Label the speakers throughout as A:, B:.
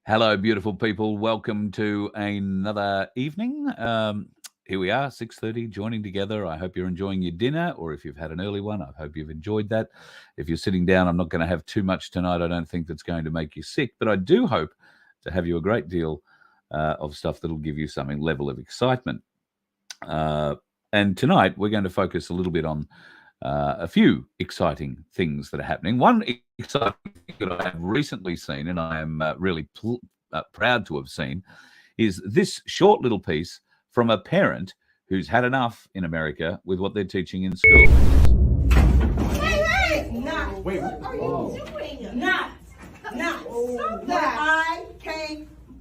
A: Hello, beautiful people. Welcome to another evening. Here we are, 6:30, joining together. I hope you're enjoying your dinner, or if you've had an early one, I hope you've enjoyed that. If you're sitting down, I'm not going to have too much tonight. I don't think that's going to make you sick, but I do hope to have you a great deal of stuff that'll give you some level of excitement. And tonight, we're going to focus a little bit on a few exciting things that are happening. One exciting thing that I have recently seen, and I am really proud to have seen, is this short little piece from a parent who's had enough in America with what they're teaching in school.
B: Hey, not.
C: Wait,
B: What are you doing? Not.
C: Oh,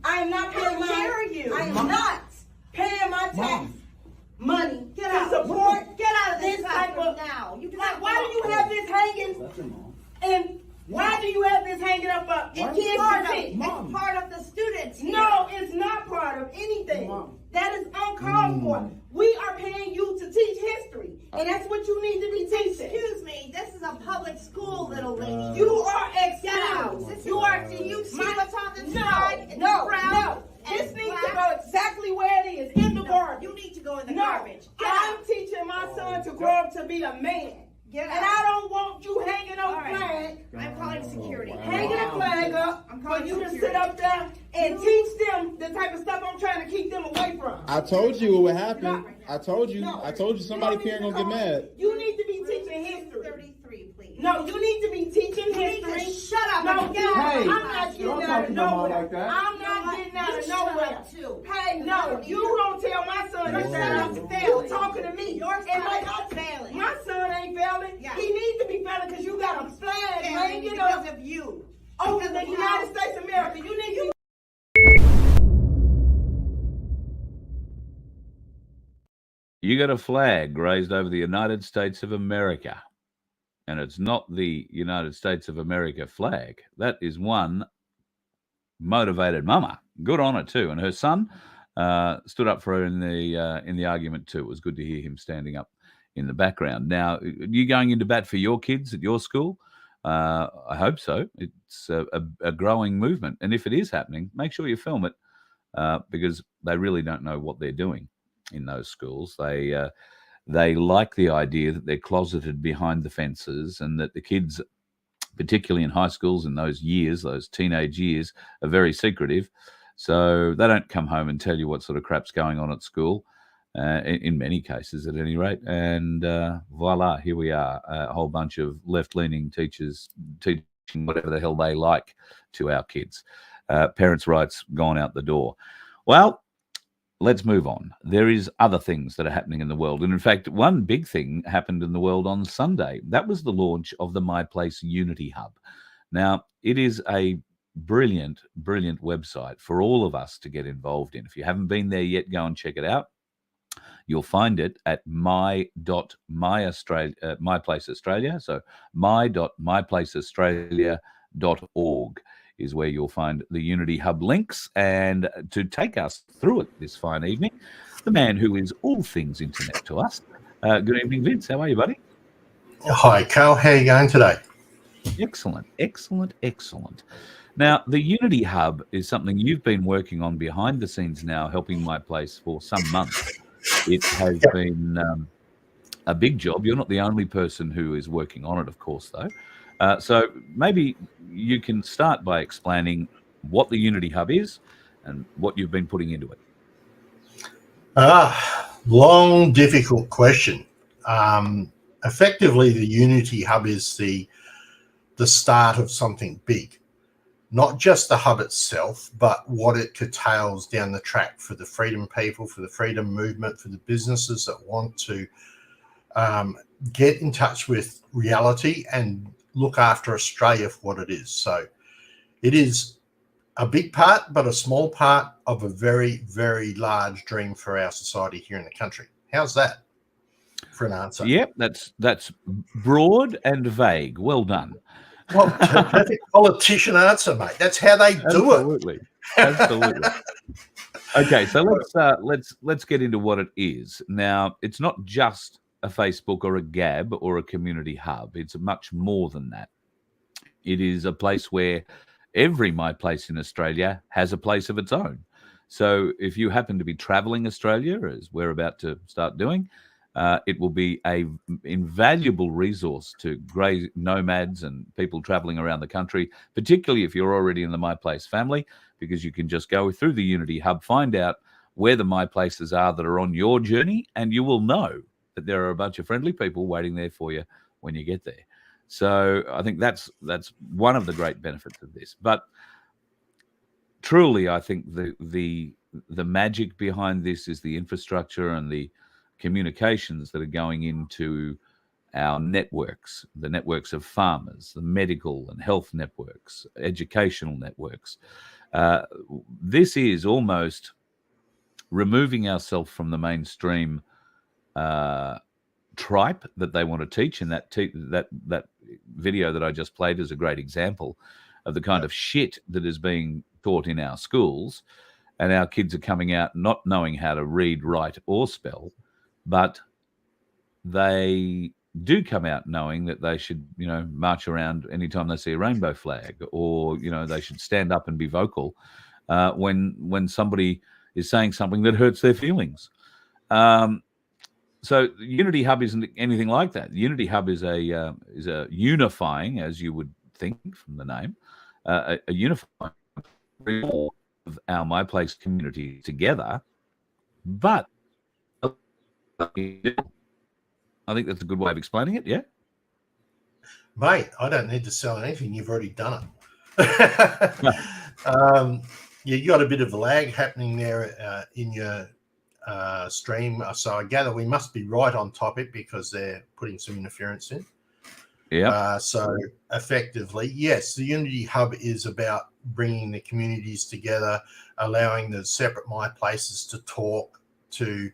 B: I am not paying
C: How dare
B: my.
C: you?
B: I am not paying my tax
C: Mom.
B: money
C: Get
B: to
C: out.
B: support.
C: Get out of this
B: this type
C: classroom
B: of.
C: now. You do
B: Like,
C: not
B: why do you
C: belong.
B: have this hanging?
C: That's your mom.
B: And why do you have this hanging up for your
C: Why?
B: kids
C: Part
B: to
C: of-
B: see?
C: Mom.
D: It's part of the students here.
B: No, it's not part of anything.
C: Mom.
B: That is uncalled for. We are paying you to teach history, and that's what you need to be teaching.
D: Excuse me, this is a public school, little lady.
B: You are
D: Get out.
B: excused.
D: You are. Do you see what's on this side? It's
B: No.
D: brown
B: This
D: and
B: needs
D: black.
B: to go exactly where it is, in the garbage.
D: You need to go in the
B: No,
D: garbage. Get
B: I'm
D: out.
B: teaching my son to grow up to be a man.
D: Get
B: And
D: out.
B: I don't want you hanging no
D: All right.
B: flag,
D: I'm calling security.
B: hanging a flag up
D: I'm
B: for
D: calling
B: you to
D: security.
B: sit up there and teach them the type of stuff I'm trying to keep them away from.
E: I told you what would happen.
B: No.
E: I told you.
B: No.
E: I told you somebody
B: You don't
E: parent
B: need
E: gonna
B: to
E: get
B: call
E: mad.
B: me. You need to be teaching history.
D: 33, please.
B: No, you need to be teaching
D: You need to
B: history.
D: shut up
B: No,
D: and get out.
C: Hey,
B: I'm not getting
C: don't
B: out
C: talk
B: of
C: to my mom
B: nowhere.
C: like that.
B: I'm not getting out
D: You
B: of
D: shut
B: nowhere.
D: up, too.
B: Hey, no, you don't tell my son to
D: Your
B: shut
D: son
B: up.
D: is
B: You
D: failing.
B: talking to me.
D: Your
B: And
D: son
B: like
D: is failing.
B: My son ain't failing.
D: Yeah.
B: He needs to be failing because you got a flag
D: Failing
B: hanging
D: because
B: up
D: of you.
B: over
D: Because
B: the
D: of
B: United
D: how-
B: States of America. You need to.
A: You got a flag raised over the United States of America, and it's not the United States of America flag. That is one motivated mama. Good on her too, and her son stood up for her in the argument too. It was good to hear him standing up in the background. Now, you going into bat for your kids at your school? I hope so. It's a growing movement, and if it is happening, make sure you film it because they really don't know what they're doing in those schools. They like the idea that they're closeted behind the fences, and that the kids, particularly in high schools in those years, those teenage years, are very secretive. So they don't come home and tell you what sort of crap's going on at school, in many cases at any rate. And voila, here we are, a whole bunch of left-leaning teachers teaching whatever the hell they like to our kids. Parents' rights gone out the door. Well, let's move on. There is other things that are happening in the world. And in fact, one big thing happened in the world on Sunday. That was the launch of the My Place Unity Hub. Now, it is a brilliant, brilliant website for all of us to get involved in. If you haven't been there yet, go and check it out. You'll find it at my.myplaceaustralia. So my.myplaceaustralia.org is where you'll find the Unity Hub links. And to take us through it this fine evening, the man who is all things internet to us. Good evening, Vince. How are you, buddy?
F: Hi, Carl. How are you going today?
A: Excellent, excellent, excellent. Now, the Unity Hub is something you've been working on behind the scenes now, helping My Place for some months. It has been a big job. You're not the only person who is working on it, of course, though. So maybe you can start by explaining what the Unity Hub is and what you've been putting into it.
F: Long, difficult question. Effectively, the Unity Hub is the start of something big. Not just the hub itself, but what it curtails down the track for the freedom people, for the freedom movement, for the businesses that want to get in touch with reality and look after Australia for what it is. So it is a big part, but a small part of a very, very large dream for our society here in the country. How's that for an answer?
A: Yep, that's broad and vague. Well done.
F: Well, perfect politician answer, mate. That's how they do it.
A: Absolutely. Okay, so let's get into what it is. Now, it's not just a Facebook or a Gab or a community hub. It's much more than that. It is a place where every My Place in Australia has a place of its own. So if you happen to be traveling Australia, as we're about to start doing, it will be a invaluable resource to grey nomads and people traveling around the country, particularly if you're already in the My Place family, because you can just go through the Unity Hub, find out where the My Places are that are on your journey, and you will know that there are a bunch of friendly people waiting there for you when you get there. So I think that's one of the great benefits of this. But truly, I think the magic behind this is the infrastructure and the communications that are going into our networks, the networks of farmers, the medical and health networks, educational networks. This is almost removing ourselves from the mainstream tripe that they want to teach, and that video that I just played is a great example of the kind of shit that is being taught in our schools, and our kids are coming out not knowing how to read, write, or spell, but they do come out knowing that they should, march around anytime they see a rainbow flag, or they should stand up and be vocal when somebody is saying something that hurts their feelings. So Unity Hub isn't anything like that. Unity Hub is a unifying, as you would think from the name, a unifying of our My Place community together. But I think that's a good way of explaining it. Yeah,
F: Mate, I don't need to sell anything. You've already done it. You got a bit of lag happening there in your stream, so I gather we must be right on topic because they're putting some interference in.
A: Yeah.
F: So effectively, yes, the Unity Hub is about bringing the communities together, allowing the separate My Places to talk, to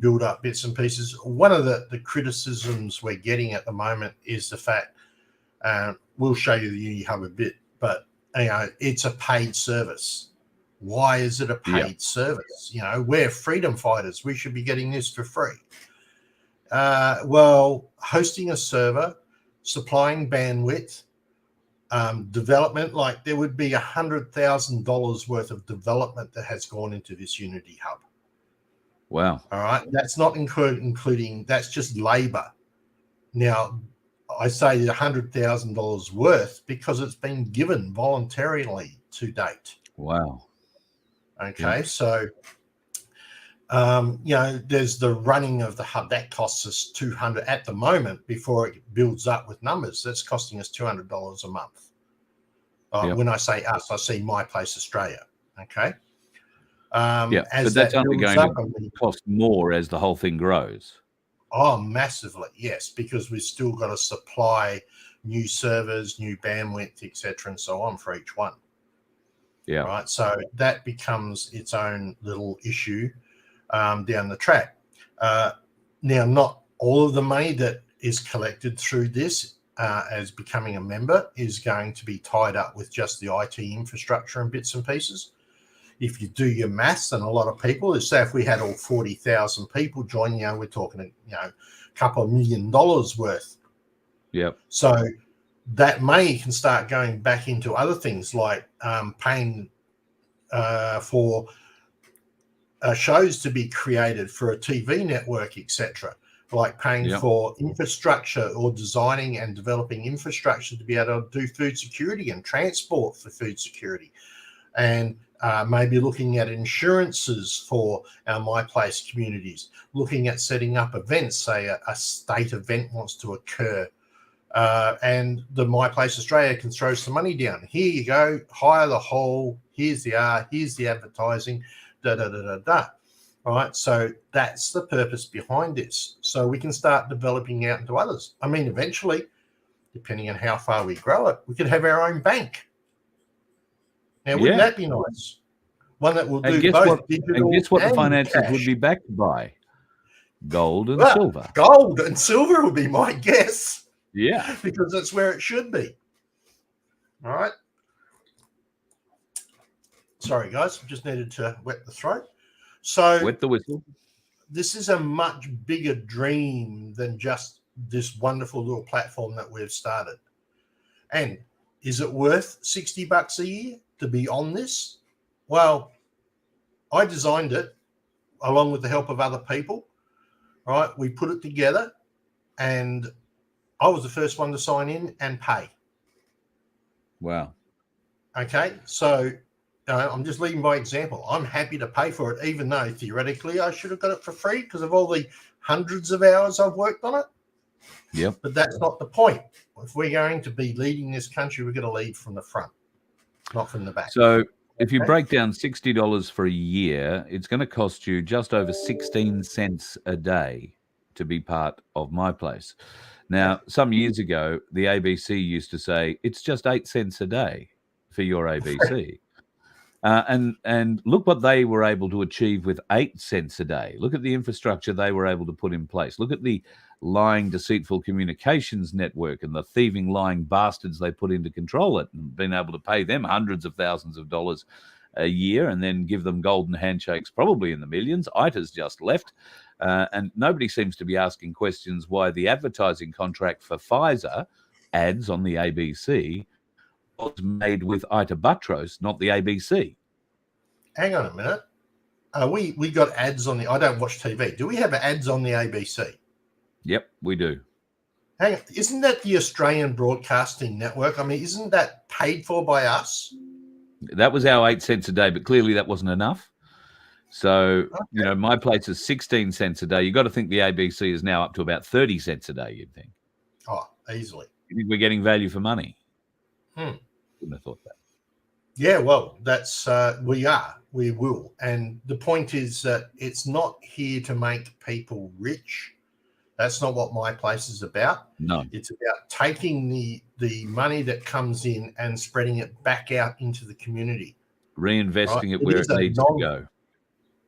F: build up bits and pieces. One of the criticisms we're getting at the moment is the fact, we'll show you the Unity Hub a bit, but it's a paid service. Why is it a paid service? We're freedom fighters. We should be getting this for free. Well, hosting a server, supplying bandwidth, development, like there would be $100,000 worth of development that has gone into this Unity Hub.
A: Wow.
F: All right. That's not including, that's just labor. Now, I say $100,000 worth because it's been given voluntarily to date.
A: Wow.
F: Okay. So, there's the running of the hub that costs us $200 at the moment before it builds up with numbers. That's costing us $200 a month. When I say us, I see My Place Australia. Okay.
A: But that's only going to cost more as the whole thing grows.
F: Oh, massively, yes, because we've still got to supply new servers, new bandwidth, etc., and so on for each one.
A: Yeah.
F: Right. So that becomes its own little issue down the track. Now, not all of the money that is collected through this as becoming a member is going to be tied up with just the IT infrastructure and bits and pieces. If you do your maths, and a lot of people, say if we had all 40,000 people join, we're talking, a couple of $1 million worth.
A: Yep.
F: So that money can start going back into other things like paying for shows to be created for a TV network, etc., like paying for infrastructure or designing and developing infrastructure to be able to do food security and transport for food security, and maybe looking at insurances for our My Place communities, looking at setting up events, say a state event wants to occur, and the My Place Australia can throw some money down. Here you go, hire the hall, here's the art, here's the advertising, da-da-da-da-da. All right, so that's the purpose behind this. So we can start developing out into others. I mean, eventually, depending on how far we grow it, we could have our own bank. Now, wouldn't that be nice? One that will do both digital
A: and guess what the finances
F: cash
A: would be backed by? Gold and silver.
F: Gold and silver would be my guess.
A: Yeah.
F: Because that's where it should be. All right. Sorry, guys. Just needed to wet the throat. So
A: wet the whistle.
F: This is a much bigger dream than just this wonderful little platform that we've started. And Is it worth $60 a year to be on this? Well, I designed it along with the help of other people, right? We put it together and I was the first one to sign in and pay.
A: Wow.
F: Okay, so I'm just leading by example. I'm happy to pay for it, even though theoretically I should have got it for free because of all the hundreds of hours I've worked on it.
A: Yep.
F: But that's not the point. If we're going to be leading this country, we're going to lead from the front, not from the back.
A: So if you break down $60 for a year, it's going to cost you just over 16 cents a day to be part of My Place. Now, some years ago, the ABC used to say it's just 8 cents a day for your ABC. And look what they were able to achieve with 8 cents a day. Look at the infrastructure they were able to put in place. Look at the lying, deceitful communications network and the thieving, lying bastards they put in to control it, and been able to pay them hundreds of thousands of dollars a year and then give them golden handshakes, probably in the millions. ITA's just left. And nobody seems to be asking questions why the advertising contract for Pfizer ads on the ABC was made with Ita Buttrose, not the ABC.
F: Hang on a minute. We got ads on the... I don't watch TV. Do we have ads on the ABC?
A: Yep, we do.
F: Hang on. Isn't that the Australian Broadcasting Network? I mean, isn't that paid for by us?
A: That was our 8 cents a day, but clearly that wasn't enough. So, you know, My Place is 16 cents a day. You've got to think the ABC is now up to about 30 cents a day, you'd think.
F: Oh, easily.
A: You think we're getting value for money?
F: Wouldn't
A: have thought that.
F: Yeah, well, that's we will. And the point is that it's not here to make people rich. That's not what My Place is about.
A: No.
F: It's about taking the money that comes in and spreading it back out into the community.
A: Reinvesting it where it needs to go.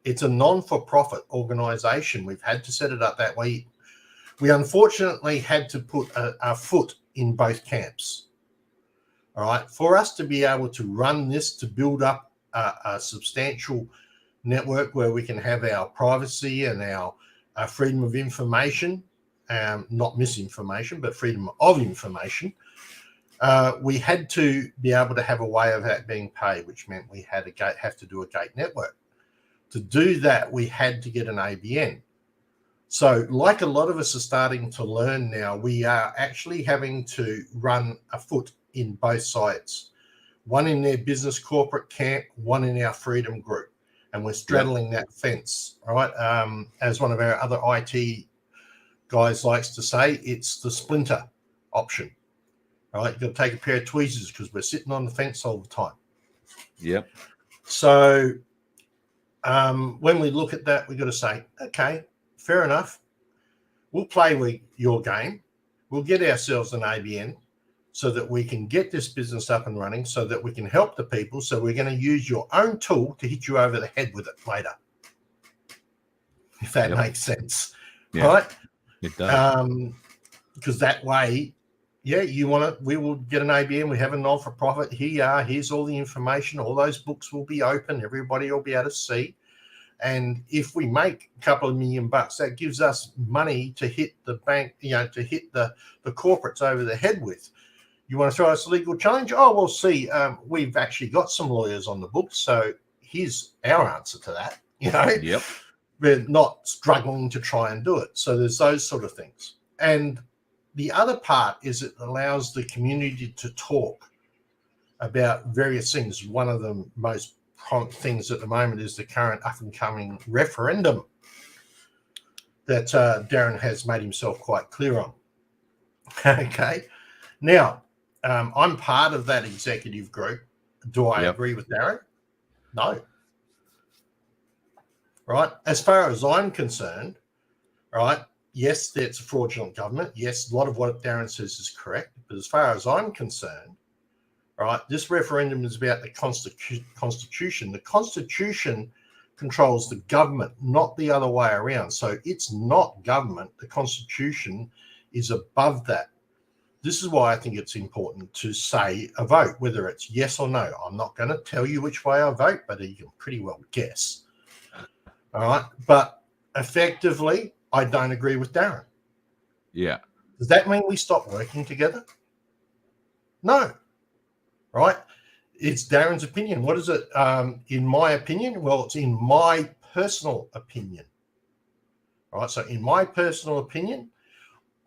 F: It's a non-for-profit organisation. We've had to set it up that way. We unfortunately had to put a foot in both camps. All right, for us to be able to run this, to build up a substantial network where we can have our privacy and our freedom of information, not misinformation, but freedom of information, we had to be able to have a way of that being paid, which meant we had have to do a gate network. To do that, we had to get an ABN. So like a lot of us are starting to learn now, we are actually having to run a foot in both sides, one in their business corporate camp, one in our freedom group. And we're straddling that fence, all right? As one of our other IT guys likes to say, it's the splinter option, all right? You've got to take a pair of tweezers because we're sitting on the fence all the time.
A: Yep.
F: So when we look at that, we've got to say, okay, fair enough. We'll play with your game. We'll get ourselves an ABN so that we can get this business up and running, so that we can help the people. So we're going to use your own tool to hit you over the head with it later, if that makes sense.
A: Yeah,
F: right?
A: It does.
F: Because that way, yeah, you want to, we will get an ABN. We have a non-for-profit. Here you are. Here's all the information. All those books will be open. Everybody will be able to see. And if we make a couple of $1 million, that gives us money to hit the bank, you know, to hit the corporates over the head with. You want to throw us a legal challenge? Oh, we'll see. We've actually got some lawyers on the books. So here's our answer to that. You know,
A: Yep.
F: We're not struggling to try and do it. So there's those sort of things. And the other part is it allows the community to talk about various things. One of the most prominent things at the moment is the current up-and-coming referendum that Darren has made himself quite clear on. Okay. Now, I'm part of that executive group. Do I agree with Darren? No. Right. As far as I'm concerned, right, yes, that's a fraudulent government. Yes, a lot of what Darren says is correct. But as far as I'm concerned, right, this referendum is about the Constitution. The Constitution controls the government, not the other way around. So it's not government. The Constitution is above that. This is why I think it's important to say a vote, whether it's yes or no. I'm not going to tell you which way I vote, but you can pretty well guess. All right. But effectively, I don't agree with Darren.
A: Yeah.
F: Does that mean we stop working together? No. right? It's Darren's opinion. What is it? In my opinion, well, it's in my personal opinion, right? So in my personal opinion,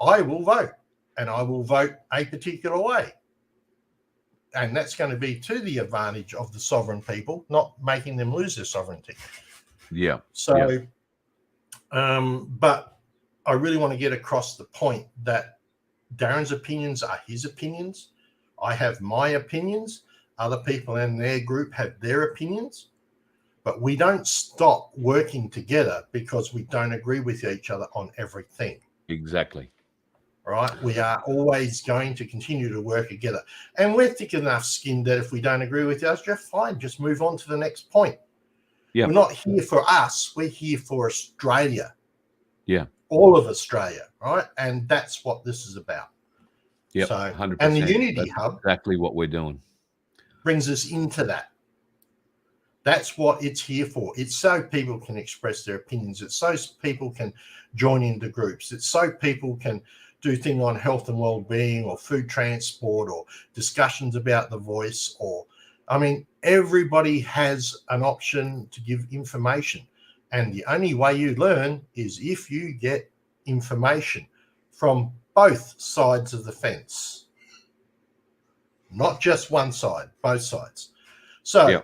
F: I will vote, and I will vote a particular way. And that's going to be to the advantage of the sovereign people, not making them lose their sovereignty.
A: Yeah.
F: So, but I really want to get across the point that Darren's opinions are his opinions. I have my opinions. Other people in their group have their opinions. But we don't stop working together because we don't agree with each other on everything.
A: Exactly.
F: Right? We are always going to continue to work together. And we're thick enough skinned that if we don't agree with us, just fine, just move on to the next point.
A: Yeah.
F: We're not here for us. We're here for Australia.
A: Yeah.
F: All of Australia, right? And that's what this is about.
A: Yeah.
F: So,
A: 100%.
F: and the Unity
A: That's
F: Hub
A: exactly what we're doing.
F: brings us into that. That's what it's here for. It's so people can express their opinions. It's so people can join into groups. It's so people can do things on health and well-being or food transport or discussions about the voice or, I mean, everybody has an option to give information. And the only way you learn is if you get information from both sides of the fence. Not just one side, both sides. So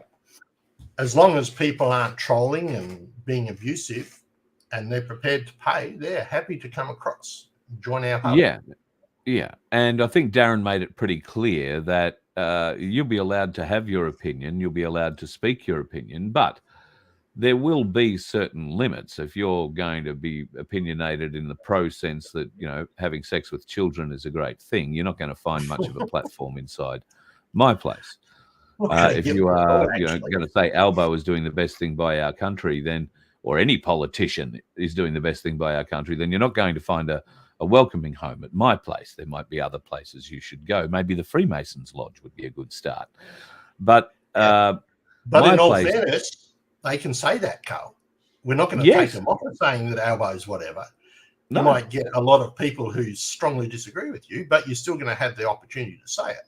F: as long as people aren't trolling and being abusive and they're prepared to pay, they're happy to come across and join our hub.
A: Yeah. And I think Darren made it pretty clear that you'll be allowed to have your opinion. You'll be allowed to speak your opinion, but there will be certain limits. If you're going to be opinionated in the pro sense that, you know, having sex with children is a great thing, you're not going to find much of a platform inside my place. If you are going to say Albo is doing the best thing by our country, then, or any politician is doing the best thing by our country, then you're not going to find a welcoming home at my place. There might be other places you should go. Maybe the Freemasons Lodge would be a good start. But
F: in all fairness, they can say that, Carl. We're not going to take them off of saying that Albo's whatever. No. You might get a lot of people who strongly disagree with you, but you're still going to have the opportunity to say it.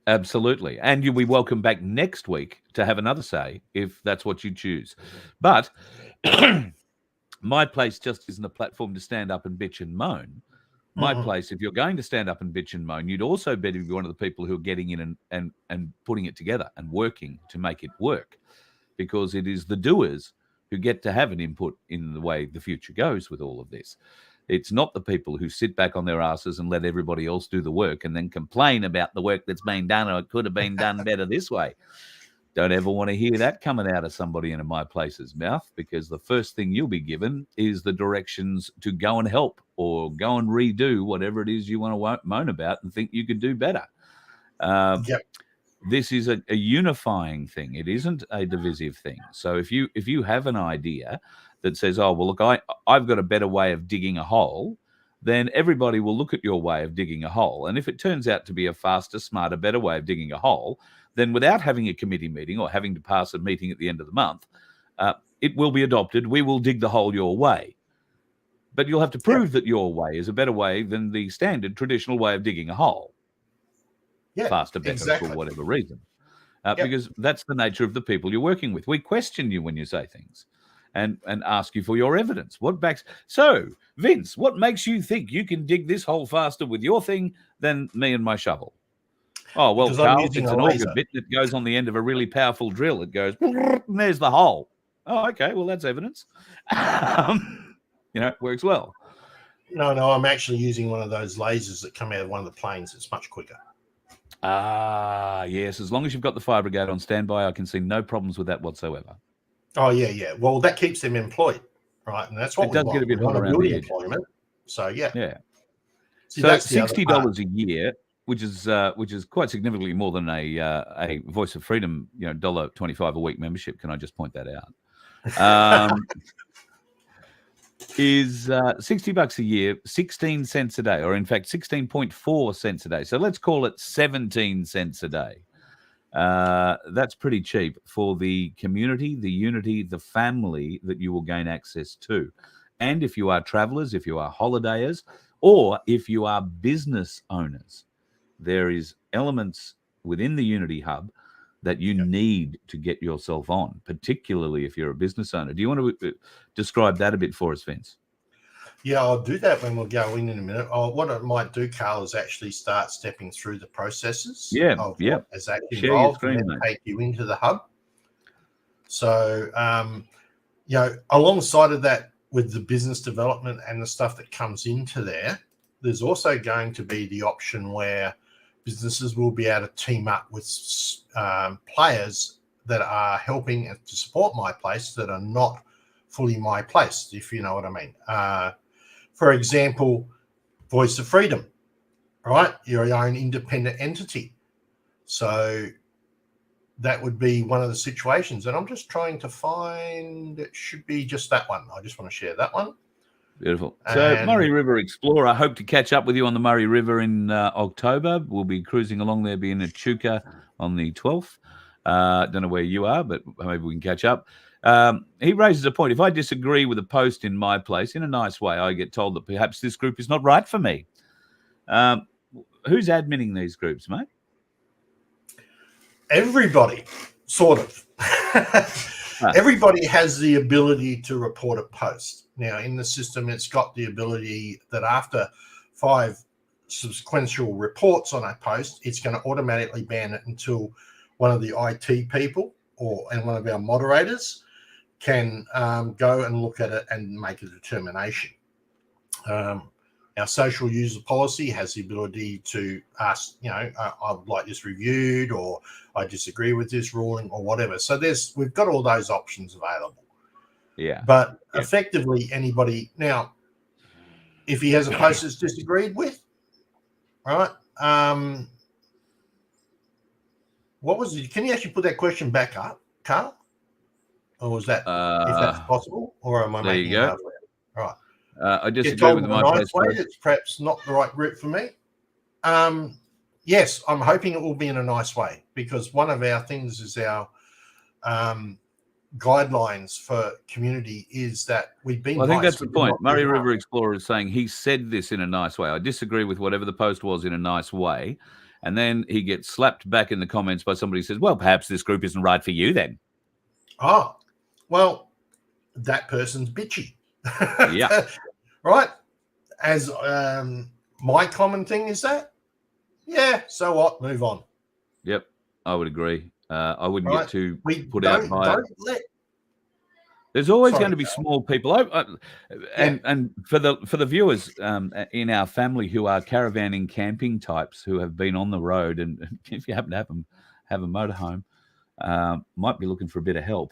A: Absolutely. And you'll be welcome back next week to have another say if that's what you choose. But my place just isn't a platform to stand up and bitch and moan. My place, if you're going to stand up and bitch and moan, you'd also better be one of the people who are getting in and putting it together and working to make it work, because it is the doers who get to have an input in the way the future goes with all of this. It's not the people who sit back on their asses and let everybody else do the work and then complain about the work that's been done or it could have been done better this way. Don't ever want to hear that coming out of somebody in my place's mouth, because the first thing you'll be given is the directions to go and help or go and redo whatever it is you want to moan about and think you could do better. This is a unifying thing. It isn't a divisive thing. So if you have an idea that says, oh, well, look, I've got a better way of digging a hole, then everybody will look at your way of digging a hole. And if it turns out to be a faster, smarter, better way of digging a hole, then without having a committee meeting or having to pass a meeting at the end of the month, it will be adopted. We will dig the hole your way. But you'll have to prove that your way is a better way than the standard traditional way of digging a hole. Faster, better, for whatever reason. Because that's the nature of the people you're working with. We question you when you say things and ask you for your evidence. What backs? So, Vince, what makes you think you can dig this hole faster with your thing than me and my shovel? Oh, well, Carl, it's an auger bit that goes on the end of a really powerful drill. It goes, and there's the hole. Oh, okay, well, that's evidence. It works well.
F: No, I'm actually using one of those lasers that come out of one of the planes. It's much quicker.
A: Yes. As long as you've got the fire brigade on standby, I can see no problems with that whatsoever.
F: Oh, yeah. Well, that keeps them employed, right? And that's what
A: it does get a bit hot around the edge.
F: Employment. So, yeah.
A: See, so $60 a year, which is quite significantly more than a Voice of Freedom, $1.25 a week membership. Can I just point that out? Is $60 a year, 16 cents a day, or in fact 16.4 cents a day. So let's call it 17 cents a day. That's pretty cheap for the community, the unity, the family that you will gain access to. And if you are travelers, if you are holidayers, or if you are business owners, there is elements within the Unity Hub that you need to get yourself on, particularly if you're a business owner. Do you want to describe that a bit for us, Vince?
F: Yeah, I'll do that when we'll go in a minute. What I might do, Carl, is actually start stepping through the processes of what is actually
A: Share your
F: involved
A: screen,
F: and then
A: mate.
F: take you into the hub. So, you know, alongside of that, with the business development and the stuff that comes into there, there's also going to be the option where businesses will be able to team up with players that are helping to support My Place that are not fully My Place, if you know what I mean. For example, Voice of Freedom, right? You're your own independent entity. So that would be one of the situations. And I'm just trying to find, it should be just that one. I just want to share that one.
A: Beautiful. So Murray River Explorer, I hope to catch up with you on the Murray River in October. We'll be cruising along there, being at Echuca on the 12th. Don't know where you are, but maybe we can catch up. He raises a point. If I disagree with a post in My Place, in a nice way, I get told that perhaps this group is not right for me. Who's adminning these groups, mate?
F: Everybody, sort of. Everybody has the ability to report a post. Now, in the system, it's got the ability that after 5 sequential reports on a post, it's going to automatically ban it until one of the IT people and one of our moderators can go and look at it and make a determination. Our social user policy has the ability to ask, you know, I would like this reviewed, or I disagree with this ruling, or whatever. So we've got all those options available.
A: Yeah.
F: But effectively, anybody now, if he has a post that's disagreed with, right? What was it? Can you actually put that question back up, Carl? Or was that if that's possible, or am I making it hard for you? Right.
A: I disagree with My Place.
F: It's perhaps not the right route for me. Yes, I'm hoping it will be in a nice way, because one of our things is our guidelines for community is that we've been.
A: Well, I think that's the point. Murray River Explorer is saying he said this in a nice way. I disagree with whatever the post was in a nice way. And then he gets slapped back in the comments by somebody who says, well, perhaps this group isn't right for you then.
F: Oh, well, that person's bitchy.
A: Yeah.
F: Right? As my common thing is that, yeah, so what? Move on.
A: Yep, I would agree. I wouldn't get too put out by it. There's always going to be small people. And for the viewers in our family who are caravanning, camping types who have been on the road, and if you happen to have a motorhome, might be looking for a bit of help.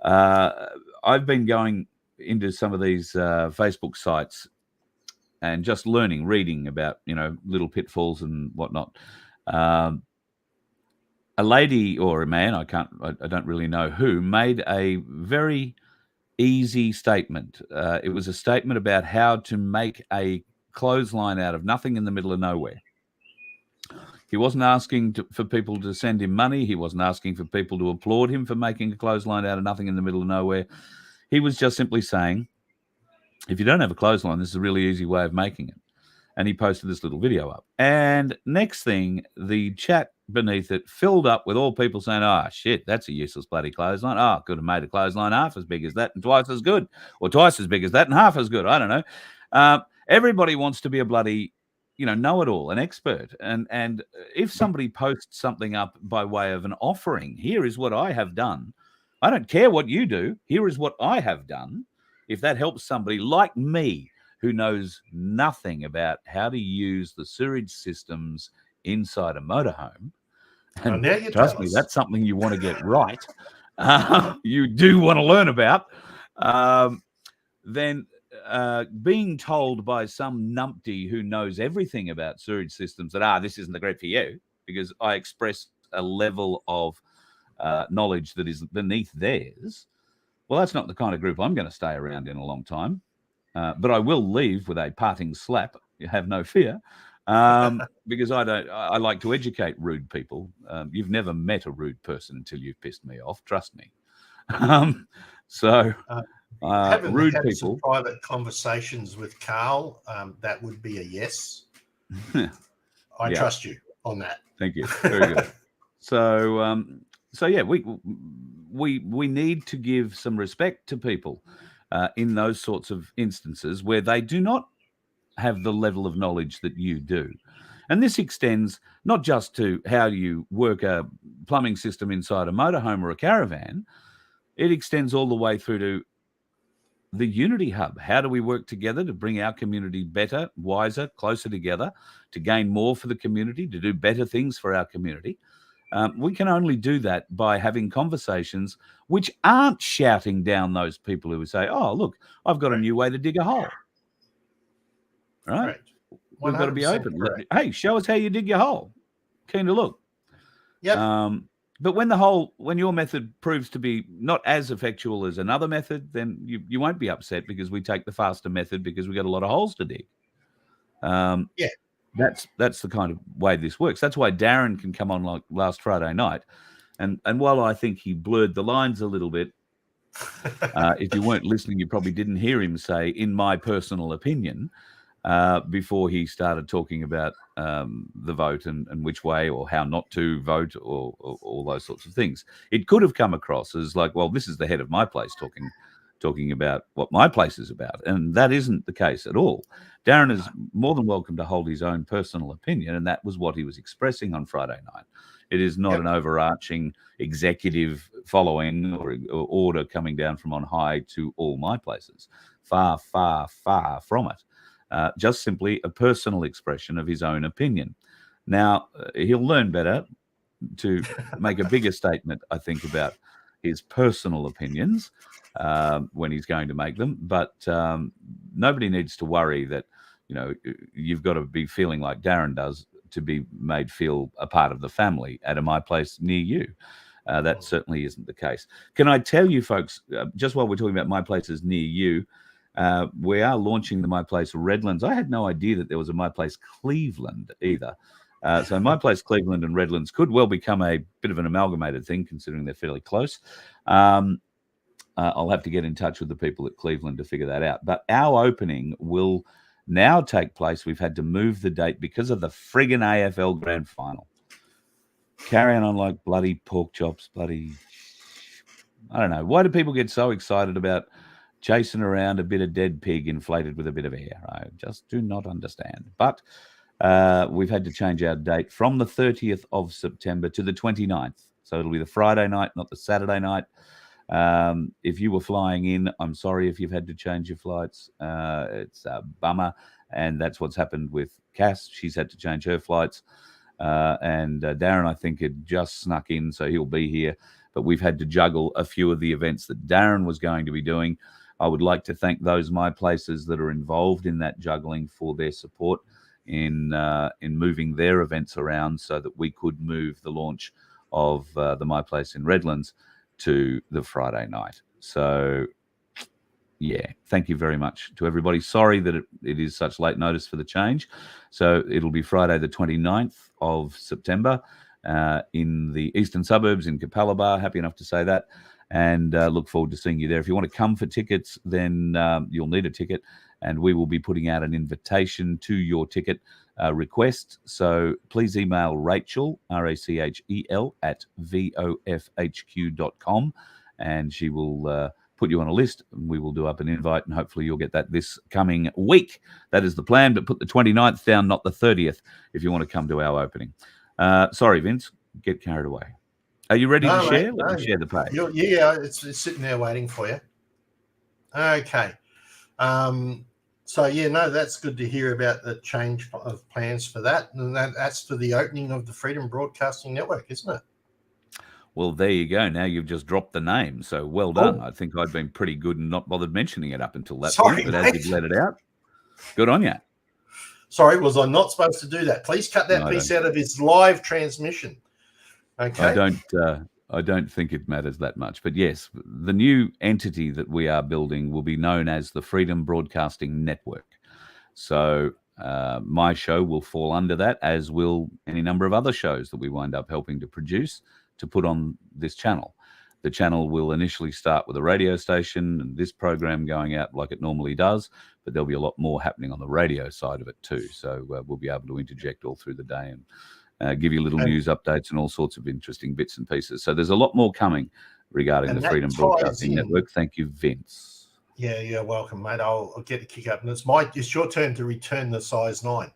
A: I've been going into some of these Facebook sites and just reading about, you know, little pitfalls and whatnot. A lady or a man, I don't really know who, made a very easy statement. It was a statement about how to make a clothesline out of nothing in the middle of nowhere. He wasn't asking for people to send him money. He wasn't asking for people to applaud him for making a clothesline out of nothing in the middle of nowhere. He was just simply saying, if you don't have a clothesline, this is a really easy way of making it. And he posted this little video up. And next thing, the chat beneath it filled up with all people saying, oh, shit, that's a useless bloody clothesline. Oh, could have made a clothesline half as big as that and twice as good, or twice as big as that and half as good. I don't know. Everybody wants to be a bloody, you know, know-it-all, an expert. And if somebody posts something up by way of an offering, here is what I have done. I don't care what you do. Here is what I have done. If that helps somebody like me who knows nothing about how to use the sewage systems inside a motorhome, and trust me, that's something you want to get right. You do want to learn about. Then being told by some numpty who knows everything about sewage systems that, this isn't the group for you, because I express a level of knowledge that is beneath theirs. Well, that's not the kind of group I'm going to stay around in a long time. But I will leave with a parting slap. You have no fear. Because I like to educate rude people. You've never met a rude person until you've pissed me off. Trust me. Rude people.
F: Some private conversations with Carl. That would be a yes. I trust you on that.
A: Thank you. Very good. So, so yeah, we need to give some respect to people in those sorts of instances where they do not have the level of knowledge that you do. And this extends not just to how you work a plumbing system inside a motorhome or a caravan. It extends all the way through to the Unity Hub. How do we work together to bring our community better, wiser, closer together, to gain more for the community, to do better things for our community? We can only do that by having conversations which aren't shouting down those people who say, oh, look, I've got a new way to dig a hole. Right?
F: Correct.
A: We've got to be open.
F: Correct.
A: Hey, show us how you dig your hole. Keen to look.
F: Yep.
A: But when your method proves to be not as effectual as another method, then you won't be upset because we take the faster method because we got a lot of holes to dig.
F: Yeah.
A: That's the kind of way this works. That's why Darren can come on like last Friday night. And while I think he blurred the lines a little bit, if you weren't listening, you probably didn't hear him say, in my personal opinion, before he started talking about the vote and which way or how not to vote or all those sorts of things. It could have come across as like, well, this is the head of my place talking about what my place is about. And that isn't the case at all. Darren is more than welcome to hold his own personal opinion, and that was what he was expressing on Friday night. It is not an overarching executive following or order coming down from on high to all my places. Far, far, far from it. Just simply a personal expression of his own opinion. Now, he'll learn better to make a bigger statement, I think, about his personal opinions when he's going to make them. But nobody needs to worry that, you've got to be feeling like Darren does to be made feel a part of the family at a My Place near you. That certainly isn't the case. Can I tell you, folks, just while we're talking about My Places near you, we are launching the My Place Redlands. I had no idea that there was a My Place Cleveland either. So My Place Cleveland and Redlands could well become a bit of an amalgamated thing, considering they're fairly close. I'll have to get in touch with the people at Cleveland to figure that out. But our opening will now take place. We've had to move the date because of the friggin' AFL Grand Final. Carrying on like bloody pork chops, bloody... I don't know. Why do people get so excited about chasing around a bit of dead pig inflated with a bit of air? I just do not understand. But we've had to change our date from the 30th of September to the 29th. So it'll be the Friday night, not the Saturday night. If you were flying in, I'm sorry if you've had to change your flights. It's a bummer. And that's what's happened with Cass. She's had to change her flights. And Darren, I think, had just snuck in, so he'll be here. But we've had to juggle a few of the events that Darren was going to be doing. I would like to thank those My Places that are involved in that juggling for their support in moving their events around so that we could move the launch of the My Place in Redlands to the Friday night. So, yeah, thank you very much to everybody. Sorry that it is such late notice for the change. So it'll be Friday the 29th of September in the eastern suburbs in Capalaba. Happy enough to say that. And look forward to seeing you there. If you want to come for tickets, then you'll need a ticket. And we will be putting out an invitation to your ticket request. So please email Rachel, Rachel, at vofhq.com. And she will put you on a list. And we will do up an invite. And hopefully you'll get that this coming week. That is the plan. But put the 29th down, not the 30th, if you want to come to our opening. Sorry, Vince. Get carried away. Are you ready to share? Let me share the page.
F: Yeah, it's sitting there waiting for you. Okay. So, yeah, no, that's good to hear about the change of plans for that. And that's for the opening of the Freedom Broadcasting Network, isn't it?
A: Well, there you go. Now you've just dropped the name. So well done. I think I'd been pretty good and not bothered mentioning it up until that point. But as you've let it out, good on you.
F: Sorry, was I not supposed to do that? Please cut that piece out of his live transmission. Okay.
A: I don't think it matters that much. But yes, the new entity that we are building will be known as the Freedom Broadcasting Network. So my show will fall under that, as will any number of other shows that we wind up helping to produce to put on this channel. The channel will initially start with a radio station and this program going out like it normally does, but there'll be a lot more happening on the radio side of it too. So we'll be able to interject all through the day give you little news updates and all sorts of interesting bits and pieces. So there's a lot more coming regarding the Freedom Broadcasting Network. Thank you, Vince.
F: Yeah, you're welcome, mate. I'll get the kick up, and it's your turn to return the size 9.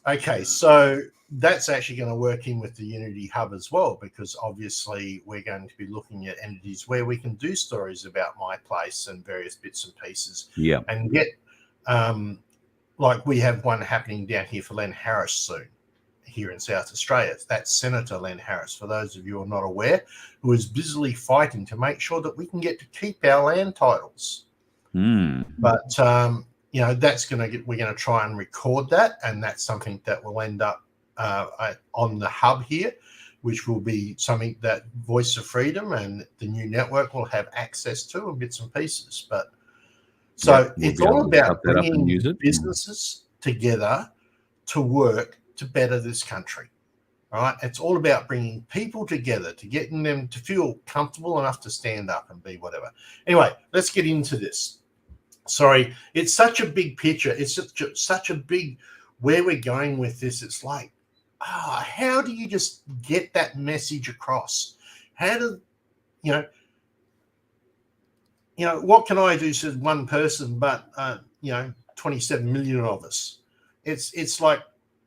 F: Okay, so that's actually going to work in with the Unity Hub as well, because obviously we're going to be looking at entities where we can do stories about my place and various bits and pieces.
A: Yeah,
F: and get like we have one happening down here for Len Harris soon, here in South Australia. That's Senator Len Harris, for those of you who are not aware, who is busily fighting to make sure that we can get to keep our land titles. But you know, we're going to try and record that, and that's something that will end up on the hub here, which will be something that Voice of Freedom and the new network will have access to in bits and pieces. But so it's all about bringing businesses together to work to better this country. All right, it's all about bringing people together, to getting them to feel comfortable enough to stand up and be whatever. Anyway, let's get into this. Sorry, it's such a big picture. It's such a big where we're going with this. It's like, how do you just get that message across? How do what can I do, says one person, but 27 million of us. It's like,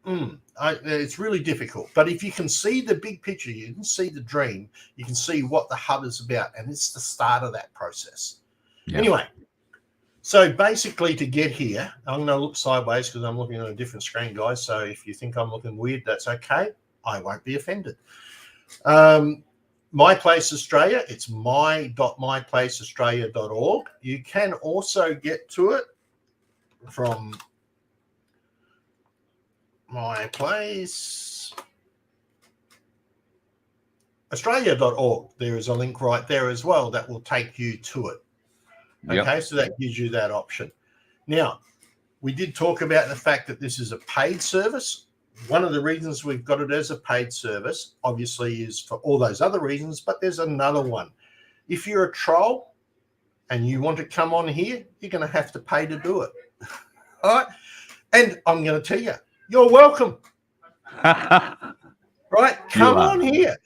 F: it's really difficult. But if you can see the big picture, you can see the dream, you can see what the hub is about, and it's the start of that process. Yeah. Anyway, so basically to get here, I'm going to look sideways because I'm looking at a different screen, guys. So if you think I'm looking weird, that's okay. I won't be offended. My Place Australia, it's my.myplaceaustralia.org. You can also get to it from myplaceaustralia.org. There is a link right there as well that will take you to it. Okay, so that gives you that option. Now, we did talk about the fact that this is a paid service. One of the reasons we've got it as a paid service, obviously, is for all those other reasons, but there's another one. If you're a troll and you want to come on here, you're going to have to pay to do it. All right? And I'm going to tell you, you're welcome. Right? Come on here.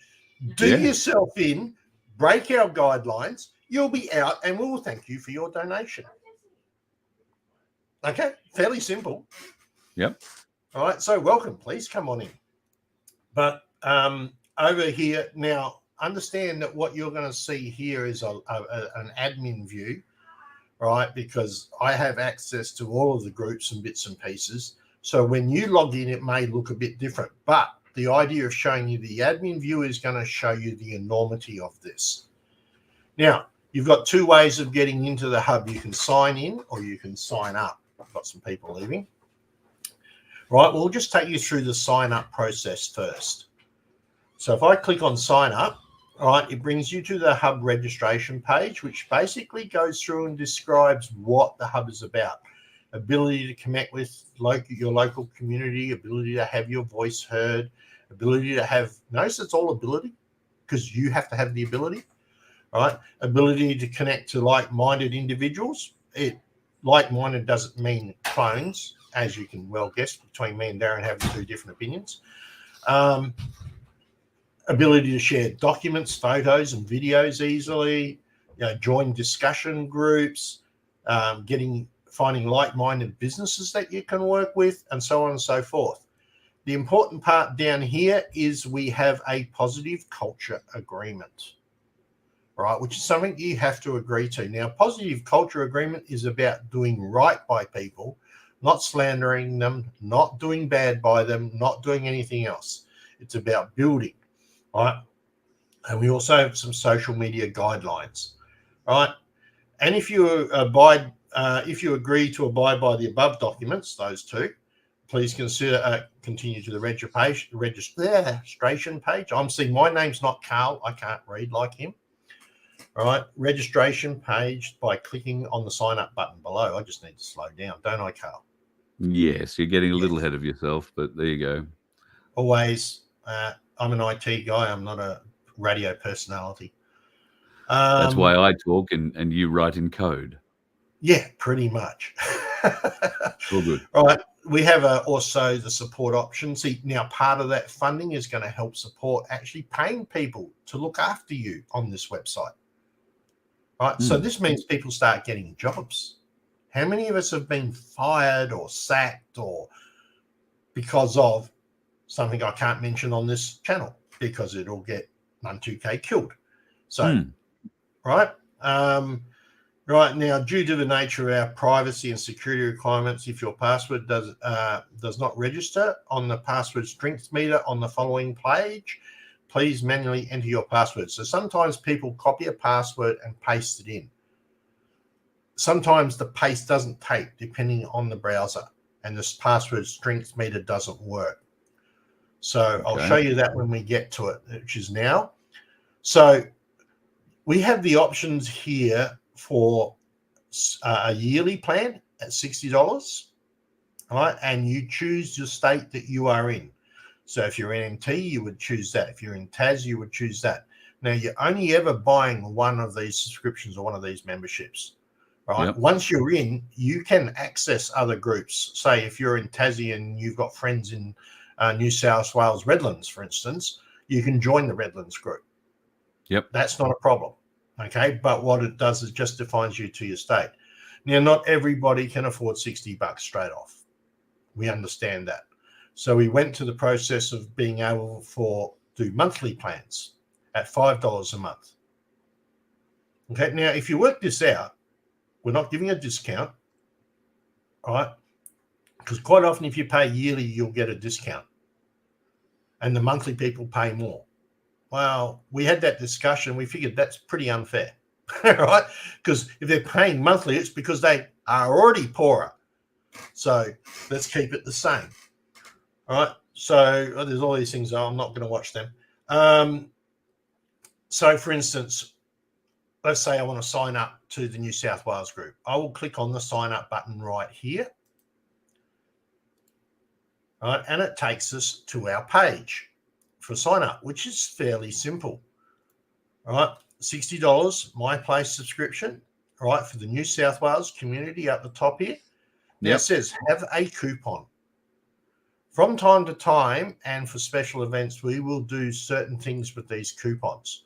F: Do yourself in, break our guidelines. You'll be out, and we will thank you for your donation. Okay? Fairly simple.
A: Yep.
F: All right, so welcome. Please come on in. But over here now, understand that what you're going to see here is an admin view, right? Because I have access to all of the groups and bits and pieces. So when you log in, it may look a bit different. But the idea of showing you the admin view is going to show you the enormity of this. Now, you've got two ways of getting into the hub. You can sign in or you can sign up. I've got some people leaving. Right, we'll just take you through the sign up process first. So if I click on sign up, all right, it brings you to the hub registration page, which basically goes through and describes what the hub is about. Ability to connect with your local community, ability to have your voice heard, ability to have, notice it's all ability because you have to have the ability, right? Ability to connect to like-minded individuals. Like-minded doesn't mean clones, as you can well guess, between me and Darren having two different opinions. Ability to share documents, photos, and videos easily, join discussion groups, finding like-minded businesses that you can work with, and so on and so forth. The important part down here is we have a positive culture agreement, right, which is something you have to agree to. Now, positive culture agreement is about doing right by people, not slandering them, not doing bad by them, not doing anything else. It's about building, right? And we also have some social media guidelines, right? And if you agree to abide by the above documents, those two, please consider continue to the registration page. I'm seeing my name's not Carl. I can't read like him. All right, registration page by clicking on the sign up button below. I just need to slow down, don't I, Carl?
A: Yes, you're getting a little ahead of yourself, but there you go.
F: Always. I'm an IT guy. I'm not a radio personality.
A: That's why I talk and you write in code.
F: Yeah, pretty much.
A: All good.
F: Right. We have also the support option. See, now part of that funding is going to help support actually paying people to look after you on this website. Right. So this means people start getting jobs. How many of us have been fired or sacked or because of something I can't mention on this channel because it'll get 1-2K killed. So, right. Right now, due to the nature of our privacy and security requirements, if your password does not register on the password strength meter on the following page, please manually enter your password. So sometimes people copy a password and paste it in. Sometimes the paste doesn't take depending on the browser, and this password strength meter doesn't work. So I'll show you that when we get to it, which is now. So we have the options here for a yearly plan at $60, right? And you choose your state that you are in. So if you're in NT, you would choose that. If you're in Tas, you would choose that. Now, you're only ever buying one of these subscriptions or one of these memberships, right?
A: Yep.
F: Once you're in, you can access other groups. Say if you're in Tassie and you've got friends in New South Wales Redlands, for instance, you can join the Redlands group.
A: Yep.
F: That's not a problem. Okay, but what it does is just defines you to your state. Now, not everybody can afford $60 straight off. We understand that. So we went to the process of being able to do monthly plans at $5 a month. Okay, now if you work this out, we're not giving a discount, all right? Because quite often if you pay yearly, you'll get a discount. And the monthly people pay more. Well, we had that discussion. We figured that's pretty unfair, right? Because if they're paying monthly, it's because they are already poorer. So let's keep it the same. All right. So there's all these things. I'm not going to watch them. So, for instance, let's say I want to sign up to the New South Wales group. I will click on the sign up button right here. All right. And it takes us to our page for sign up, which is fairly simple. All right, $60 My Place subscription, all right, for the New South Wales community up the top here. Now it says have a coupon. From time to time and for special events, we will do certain things with these coupons,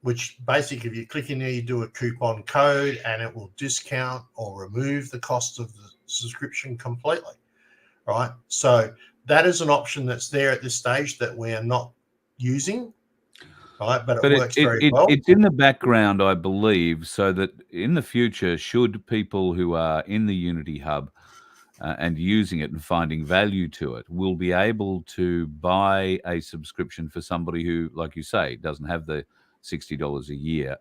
F: which basically if you click in there, you do a coupon code and it will discount or remove the cost of the subscription completely. All right, so that is an option that's there at this stage that we are not using, right? But it works very well.
A: It's in the background, I believe, so that in the future, should people who are in the Unity Hub and using it and finding value to it, will be able to buy a subscription for somebody who, like you say, doesn't have the $60 a year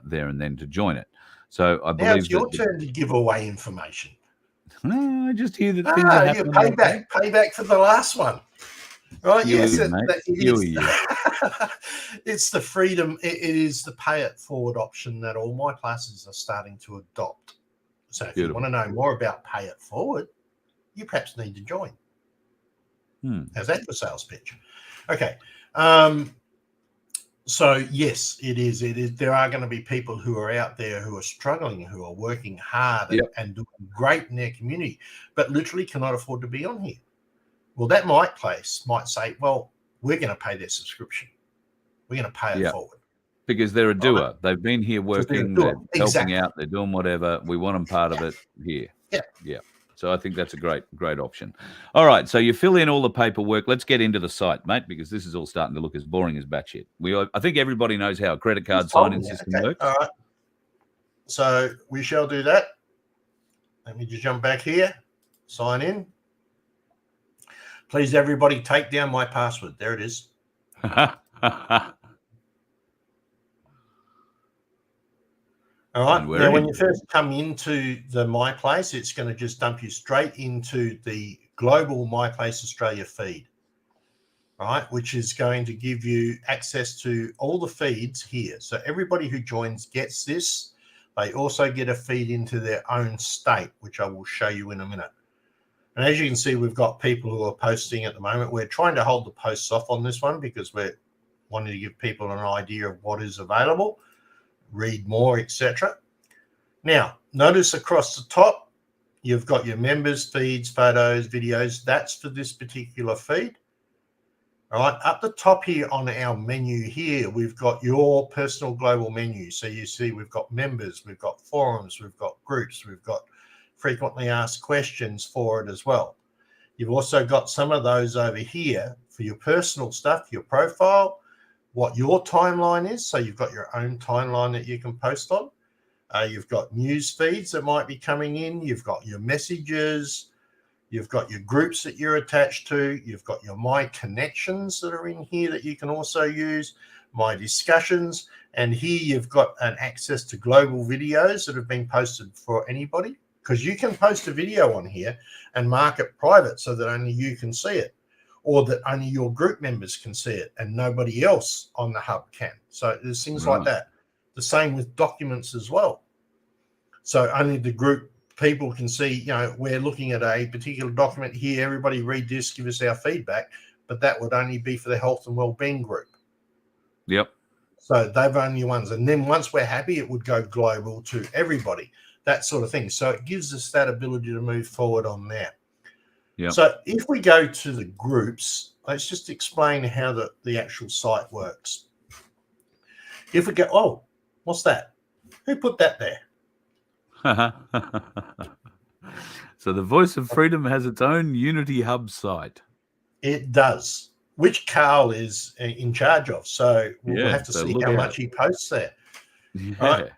A: there and then to join it. So I believe
F: now it's your turn to give away information.
A: No, I just hear that things are happening.
F: Payback for the last one, right? Yes, it's the freedom. It is the pay it forward option that all my classes are starting to adopt. So if you want to know more about pay it forward, you perhaps need to join. How's that for sales pitch? Okay. So yes, it is. There are going to be people who are out there who are struggling, who are working hard and doing great in their community, but literally cannot afford to be on here. Well, that place might say, well, we're going to pay their subscription. We're going to pay it forward.
A: Because they're a doer. Right. They've been here working, they're helping out, they're doing whatever. We want them part of it here. Yeah. So I think that's a great option. All right, so you fill in all the paperwork. Let's get into the site, mate, because this is all starting to look as boring as batshit. I think everybody knows how a credit card sign-in system works.
F: All right. So we shall do that. Let me just jump back here. Sign in. Please, everybody, take down my password. There it is. All right. Now, when you first come into the My Place, it's going to just dump you straight into the global My Place Australia feed, right? Which is going to give you access to all the feeds here. So everybody who joins gets this. They also get a feed into their own state, which I will show you in a minute. And as you can see, we've got people who are posting at the moment. We're trying to hold the posts off on this one because we're wanting to give people an idea of what is available. Read more, etc. Now, notice across the top, You've got your members feeds, photos, videos. That's for this particular feed. All right, up the top here on our menu here, we've got your personal global menu. So you see we've got members, we've got forums, we've got groups, we've got frequently asked questions for it as well. You've also got some of those over here for your personal stuff, your profile, what your timeline is. So you've got your own timeline that you can post on. You've got news feeds that might be coming in. You've got your messages. You've got your groups that you're attached to. You've got your My Connections that are in here that you can also use, My Discussions. And here you've got an access to global videos that have been posted for anybody, because you can post a video on here and mark it private so that only you can see it, or that only your group members can see it and nobody else on the hub can. So there's things like that. The same with documents as well. So only the group people can see, you know, we're looking at a particular document here, everybody read this, give us our feedback, but that would only be for the health and wellbeing group.
A: Yep.
F: So they've only ones. And then once we're happy, it would go global to everybody, that sort of thing. So it gives us that ability to move forward on there.
A: Yep.
F: So if we go to the groups, let's just explain how the actual site works. If we go, oh, what's that? Who put that there?
A: So the Voice of Freedom has its own Unity Hub site.
F: It does, which Carl is in charge of. So we'll have to see how much he posts there.
A: Yeah.
F: Right?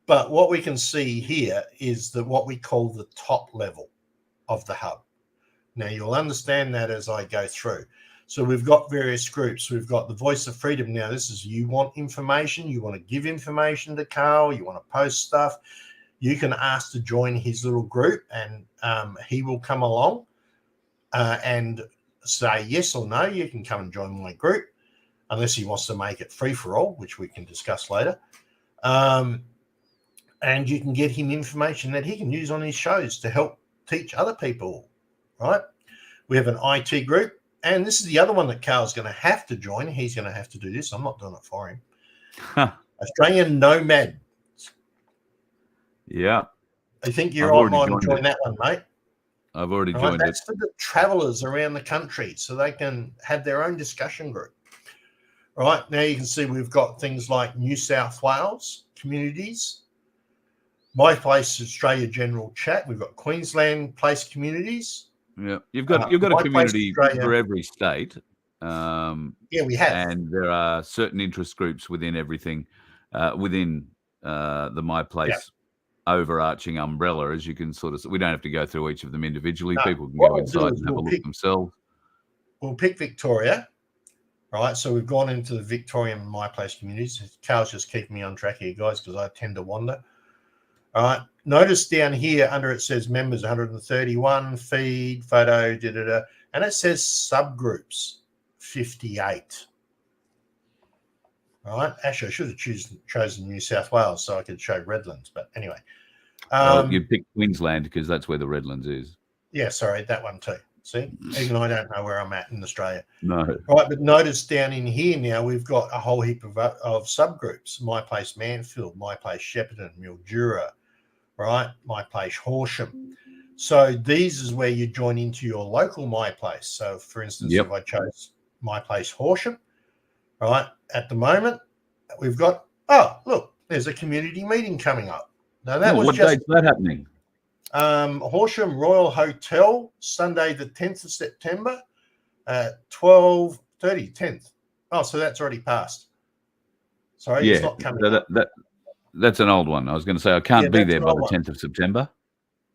F: But what we can see here is what we call the top level of the hub. Now, you'll understand that as I go through. So we've got various groups. We've got the Voice of Freedom. Now, this is you want information. You want to give information to Carl. You want to post stuff. You can ask to join his little group, and he will come along and say yes or no. You can come and join my group, unless he wants to make it free for all, which we can discuss later. And you can get him information that he can use on his shows to help teach other people, right? We have an IT group, and this is the other one that Carl's going to have to join. He's going to have to do this. I'm not doing it for him. Australian Nomad.
A: Yeah.
F: I think you're on mine to join that one, mate.
A: I've already joined it.
F: That's for the travellers around the country, so they can have their own discussion group. All right, now you can see we've got things like New South Wales communities, My Place Australia General Chat. We've got Queensland Place communities.
A: Yeah, you've got a community for every state. Yeah,
F: we have,
A: and there are certain interest groups within everything, within the My Place overarching umbrella, as you can sort of. We don't have to go through each of them individually. No, people can go inside and have a look themselves.
F: We'll pick Victoria, right? So we've gone into the Victorian My Place communities. Carl's just keeping me on track here, guys, because I tend to wander. All right. Notice down here under it says members 131, feed, photo, and it says subgroups 58. All right. Actually, I should have chosen New South Wales so I could show Redlands, but anyway.
A: You picked Queensland because that's where the Redlands is.
F: Yeah, sorry, that one too. See, even I don't know where I'm at in Australia.
A: No.
F: Right, but notice down in here now we've got a whole heap of subgroups. My Place Manfield, My Place Shepparton, Mildura, right? My Place Horsham. So these is where you join into your local My Place. So for instance, if I chose My Place Horsham, right, at the moment we've got, oh, look, there's a community meeting coming up. Now that was
A: what date's that happening?
F: Horsham Royal Hotel, Sunday the 10th of September at 12:30, 10th. Oh, so that's already passed. Sorry, it's not coming up.
A: That's an old one. I was going to say I can't be there by the 10th of September.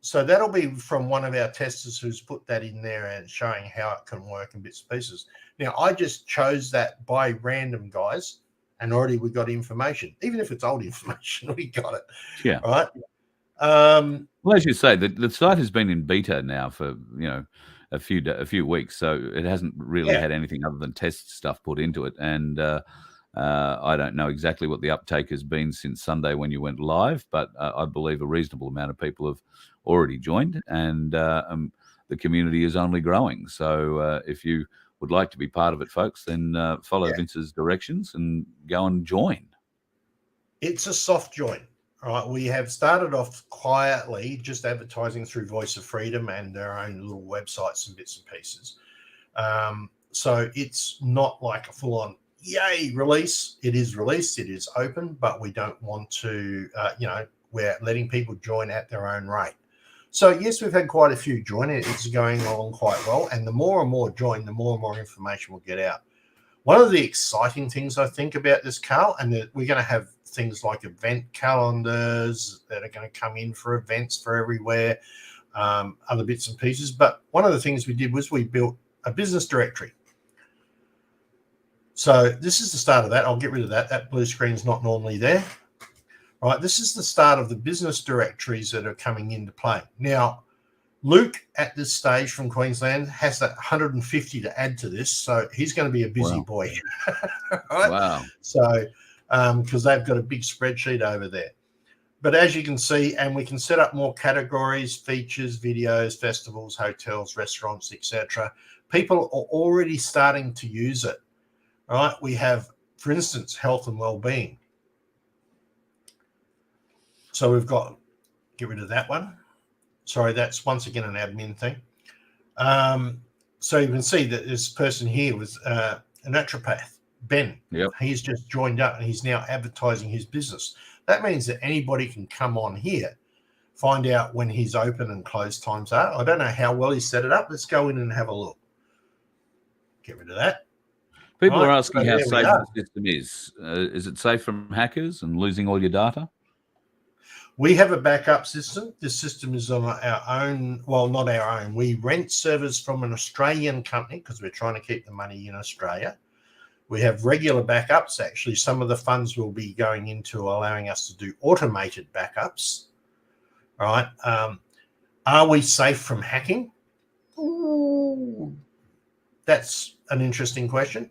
F: So that'll be from one of our testers who's put that in there and showing how it can work in bits and pieces. Now, I just chose that by random, guys, and already we got information. Even if it's old information, we got it.
A: Yeah.
F: Right.
A: Well, as you say, the site has been in beta now for a few weeks, so it hasn't really had anything other than test stuff put into it. And I don't know exactly what the uptake has been since Sunday when you went live, but I believe a reasonable amount of people have already joined, and the community is only growing. So if you would like to be part of it, folks, then follow Vince's directions and go and join.
F: It's a soft join. right? We have started off quietly, just advertising through Voice of Freedom and their own little websites and bits and pieces. So it's not like a full-on yay release. It is released, it is open, but we don't want to, we're letting people join at their own rate. So yes, we've had quite a few join it. It's going along quite well. And the more and more join, the more and more information we'll get out. One of the exciting things I think about this, Carl, and that we're going to have things like event calendars that are going to come in for events for everywhere, other bits and pieces. But one of the things we did was we built a business directory. So this is the start of that. I'll get rid of that. That blue screen is not normally there. Right, this is the start of the business directories that are coming into play. Now, Luke at this stage from Queensland has that 150 to add to this, so he's going to be a busy boy. Right?
A: Wow.
F: So, because they've got a big spreadsheet over there. But as you can see, and we can set up more categories, features, videos, festivals, hotels, restaurants, etc. People are already starting to use it. All right, we have, for instance, health and well-being. So we've got, get rid of that one. Sorry, that's once again an admin thing. So you can see that this person here was a naturopath, Ben.
A: Yep.
F: He's just joined up and he's now advertising his business. That means that anybody can come on here, find out when his open and close times are. I don't know how well he set it up. Let's go in and have a look. Get rid of that.
A: People
F: Right,
A: are asking
F: so
A: how
F: there we
A: safe
F: are.
A: the system is. Is it safe from hackers and losing all your data?
F: We have a backup system. This system is on our own. Well, not our own. We rent servers from an Australian company because we're trying to keep the money in Australia. We have regular backups. Actually, some of the funds will be going into allowing us to do automated backups. All right. Are we safe from hacking? Ooh, that's an interesting question.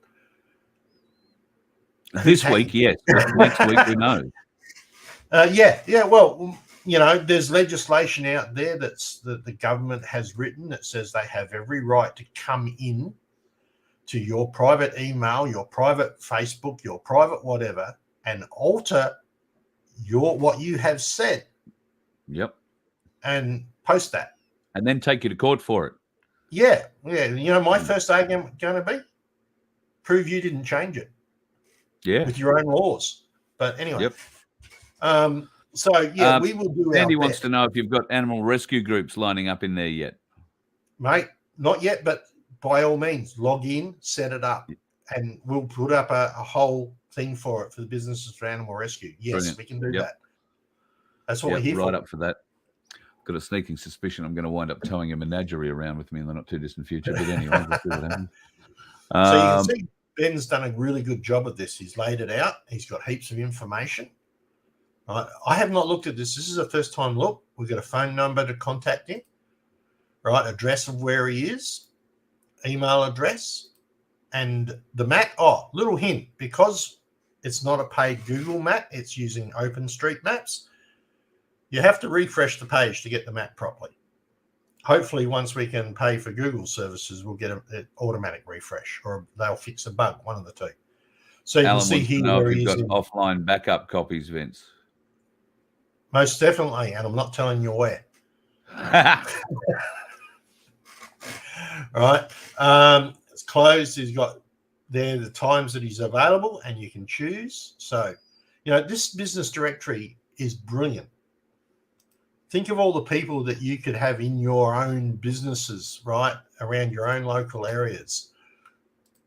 A: This week, yes. Next week, we know.
F: Yeah. Well, there's legislation out there that the government has written that says they have every right to come in to your private email, your private Facebook, your private whatever, and alter what you have said.
A: Yep.
F: And post that.
A: And then take you to court for it.
F: Yeah. My first argument going to be prove you didn't change it.
A: Yeah.
F: With your own laws. But anyway.
A: Yep.
F: We will do
A: Andy
F: our
A: wants
F: best.
A: to know if you've got animal rescue groups lining up in there yet.
F: Mate, not yet, but by all means, log in, set it up, and we'll put up a whole thing for it for the businesses for animal rescue. Yes,
A: Brilliant.
F: we can do that. That's what we're here
A: right
F: for.
A: up for that. Got a sneaking suspicion I'm going to wind up towing a menagerie around with me in the not too distant future. But anyway, we'll see what happens.
F: So you can see Ben's done a really good job of this. He's laid it out. He's got heaps of information. Right. I have not looked at this. This is a first time look. We've got a phone number to contact him, right? Address of where he is, email address, and the map. Oh, little hint, because it's not a paid Google map, it's using OpenStreetMaps. You have to refresh the page to get the map properly. Hopefully, once we can pay for Google services, we'll get an automatic refresh, or they'll fix a bug, one of the two. So you
A: Alan
F: can see
A: wants to
F: here
A: know
F: where
A: if
F: he
A: you've
F: is.
A: got offline backup copies, Vince.
F: Most definitely, and I'm not telling you where. All right. It's closed. He's got there the times that he's available, and you can choose. So, this business directory is brilliant. Think of all the people that you could have in your own businesses, right, around your own local areas.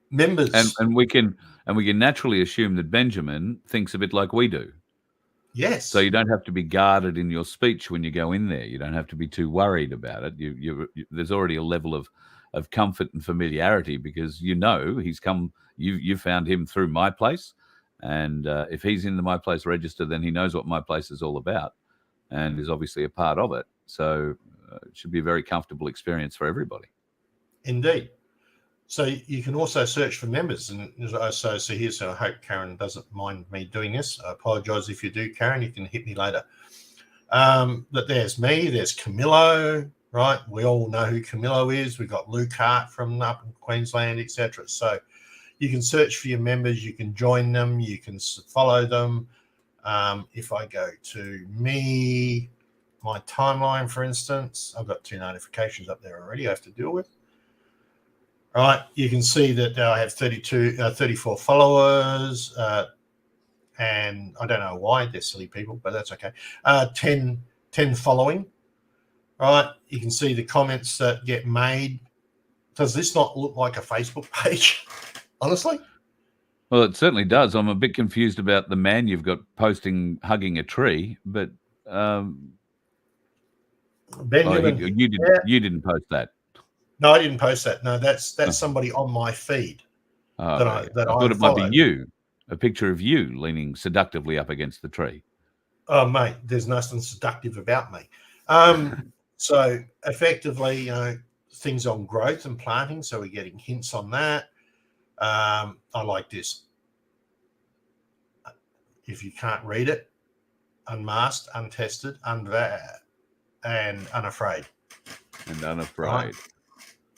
F: Members.
A: And we can naturally assume that Benjamin thinks a bit like we do.
F: Yes.
A: So you don't have to be guarded in your speech when you go in there. You don't have to be too worried about it. There's already a level of comfort and familiarity because he's come. You found him through My Place, and if he's in the My Place register, then he knows what My Place is all about, and is obviously a part of it. So it should be a very comfortable experience for everybody.
F: Indeed. So you can also search for members. And so here's, I hope Karen doesn't mind me doing this. I apologise if you do, Karen. You can hit me later. But there's me. There's Camillo, right? We all know who Camillo is. We've got Luke Hart from up in Queensland, etc. So you can search for your members. You can join them. You can follow them. If I go to my timeline, for instance, I've got 2 notifications up there already I have to deal with. All right, you can see that I have 34 followers, and I don't know why, they're silly people, but that's okay. 10 following. All right, you can see the comments that get made. Does this not look like a Facebook page, honestly?
A: Well, it certainly does. I'm a bit confused about the man you've got posting hugging a tree, but
F: Benjamin,
A: you didn't post that.
F: No, I didn't post that. No, that's somebody on my feed that I
A: thought it might be you, a picture of you leaning seductively up against the tree.
F: Oh, mate, there's nothing seductive about me. So effectively, things on growth and planting. So we're getting hints on that. I like this. If you can't read it, unmasked, untested, and unafraid.
A: And unafraid.
F: Right?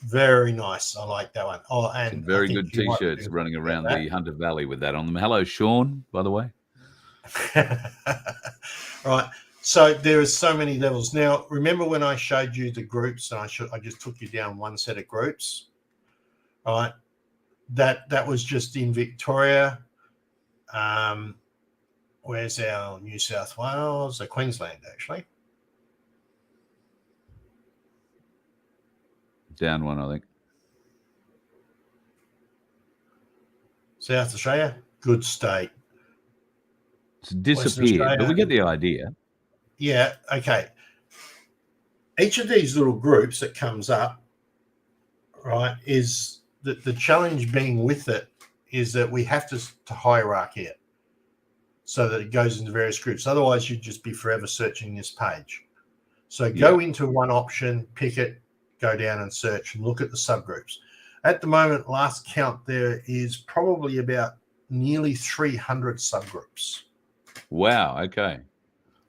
F: Very nice. I like that one. Oh, and
A: some very good T-shirts running around the Hunter Valley with that on them. Hello, Sean, by the way.
F: Right. So there are so many levels. Now, remember when I showed you the groups, and I just took you down one set of groups, right? That was just in Victoria. Where's our New South Wales? Queensland, actually.
A: Down one, I think.
F: South Australia, good state.
A: It's disappeared, but we get the idea.
F: Yeah, okay. Each of these little groups that comes up, right, is that the challenge being with it is that we have to hierarchy it so that it goes into various groups. Otherwise, you'd just be forever searching this page. So go into one option, pick it, go down and search and look at the subgroups. At the moment, last count, there is probably about nearly 300 subgroups.
A: Wow, okay.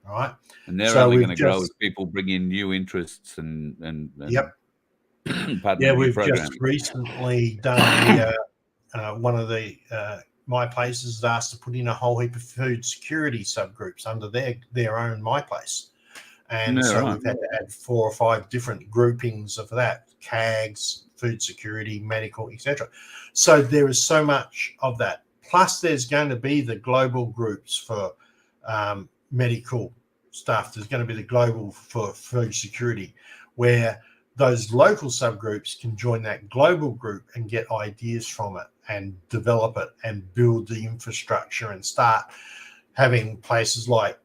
F: All right.
A: And they're only going to grow as people bring in new interests and
F: yep.
A: Yeah,
F: we've just recently done one of the My Places has asked to put in a whole heap of food security subgroups under their own My Place. And we've had to add 4 or 5 different groupings of that: CAGs, food security, medical, etc. So there is so much of that. Plus, there's going to be the global groups for medical stuff. There's going to be the global for food security, where those local subgroups can join that global group and get ideas from it and develop it and build the infrastructure and start having places like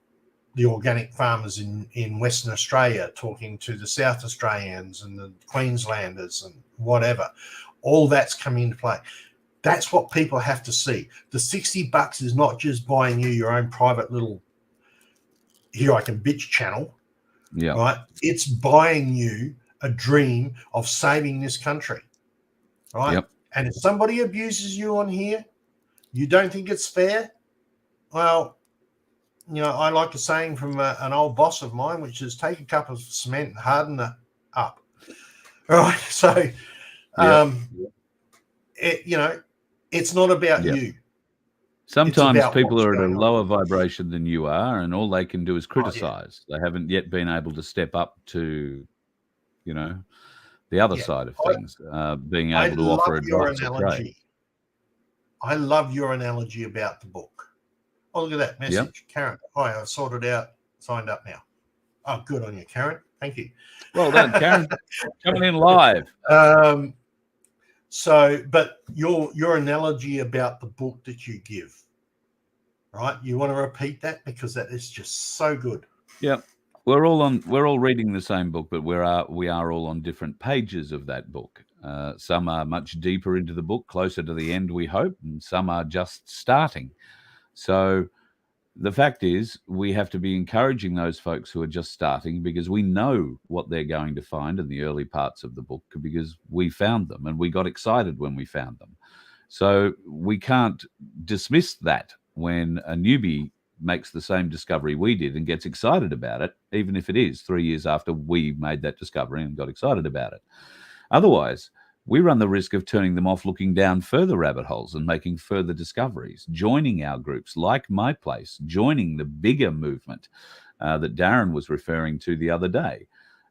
F: the organic farmers in Western Australia talking to the South Australians and the Queenslanders and whatever. All that's coming into play. That's what people have to see. The $60 is not just buying you your own private little here I can bitch channel.
A: Yeah.
F: Right. It's buying you a dream of saving this country. Right.
A: Yep.
F: And if somebody abuses you on here, you don't think it's fair. Well, I like a saying from an old boss of mine, which is take a cup of cement and harden it up. All right. So, it's not about you.
A: Sometimes people are at a lower vibration than you are, and all they can do is criticize. They haven't yet been able to step up to, the other side of things, being able to offer advice.
F: I love your analogy about the book. Oh, look at that message. Yep. Karen. Hi, I've sorted out, signed up now. Oh, good on you, Karen. Thank you.
A: Well done, Karen. Coming in live.
F: But your analogy about the book that you give, right? You want to repeat that because that is just so good.
A: Yeah. We're all reading the same book, but we are all on different pages of that book. Some are much deeper into the book, closer to the end, we hope, and some are just starting. So the fact is, we have to be encouraging those folks who are just starting, because we know what they're going to find in the early parts of the book, because we found them and we got excited when we found them. So we can't dismiss that when a newbie makes the same discovery we did and gets excited about it, even if it is 3 years after we made that discovery and got excited about it. Otherwise, we run the risk of turning them off, looking down further rabbit holes and making further discoveries, joining our groups like My Place, joining the bigger movement that Darren was referring to the other day,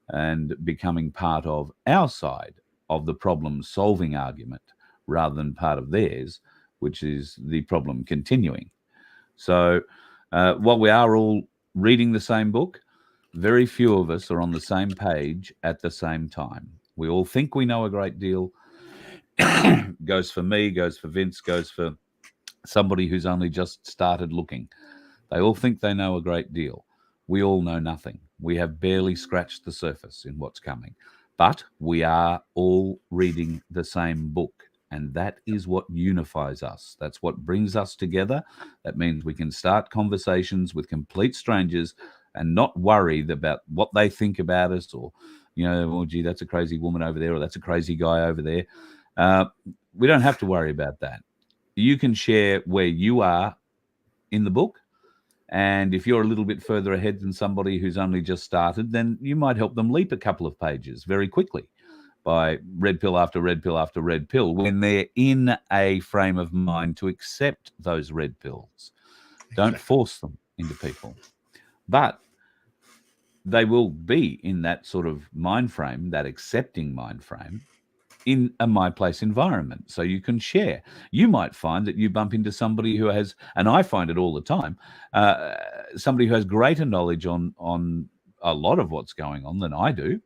A: and becoming part of our side of the problem-solving argument rather than part of theirs, which is the problem continuing. So while we are all reading the same book, very few of us are on the same page at the same time. We all think we know a great deal. Goes for me, goes for Vince, goes for somebody who's only just started looking. They all think they know a great deal. We all know nothing. We have barely scratched the surface in what's coming. But we are all reading the same book. And that is what unifies us. That's what brings us together. That means we can start conversations with complete strangers and not worry about what they think about us, or, oh, gee, that's a crazy woman over there, or that's a crazy guy over there. We don't have to worry about that. You can share where you are in the book. And if you're a little bit further ahead than somebody who's only just started, then you might help them leap a couple of pages very quickly by red pill after red pill after red pill, when they're in a frame of mind to accept those red pills. Don't force them into people. But they will be in that sort of mind frame, that accepting mind frame, in a My Place environment. So you can share. You might find that you bump into somebody who has, and I find it all the time, somebody who has greater knowledge on a lot of what's going on than I do.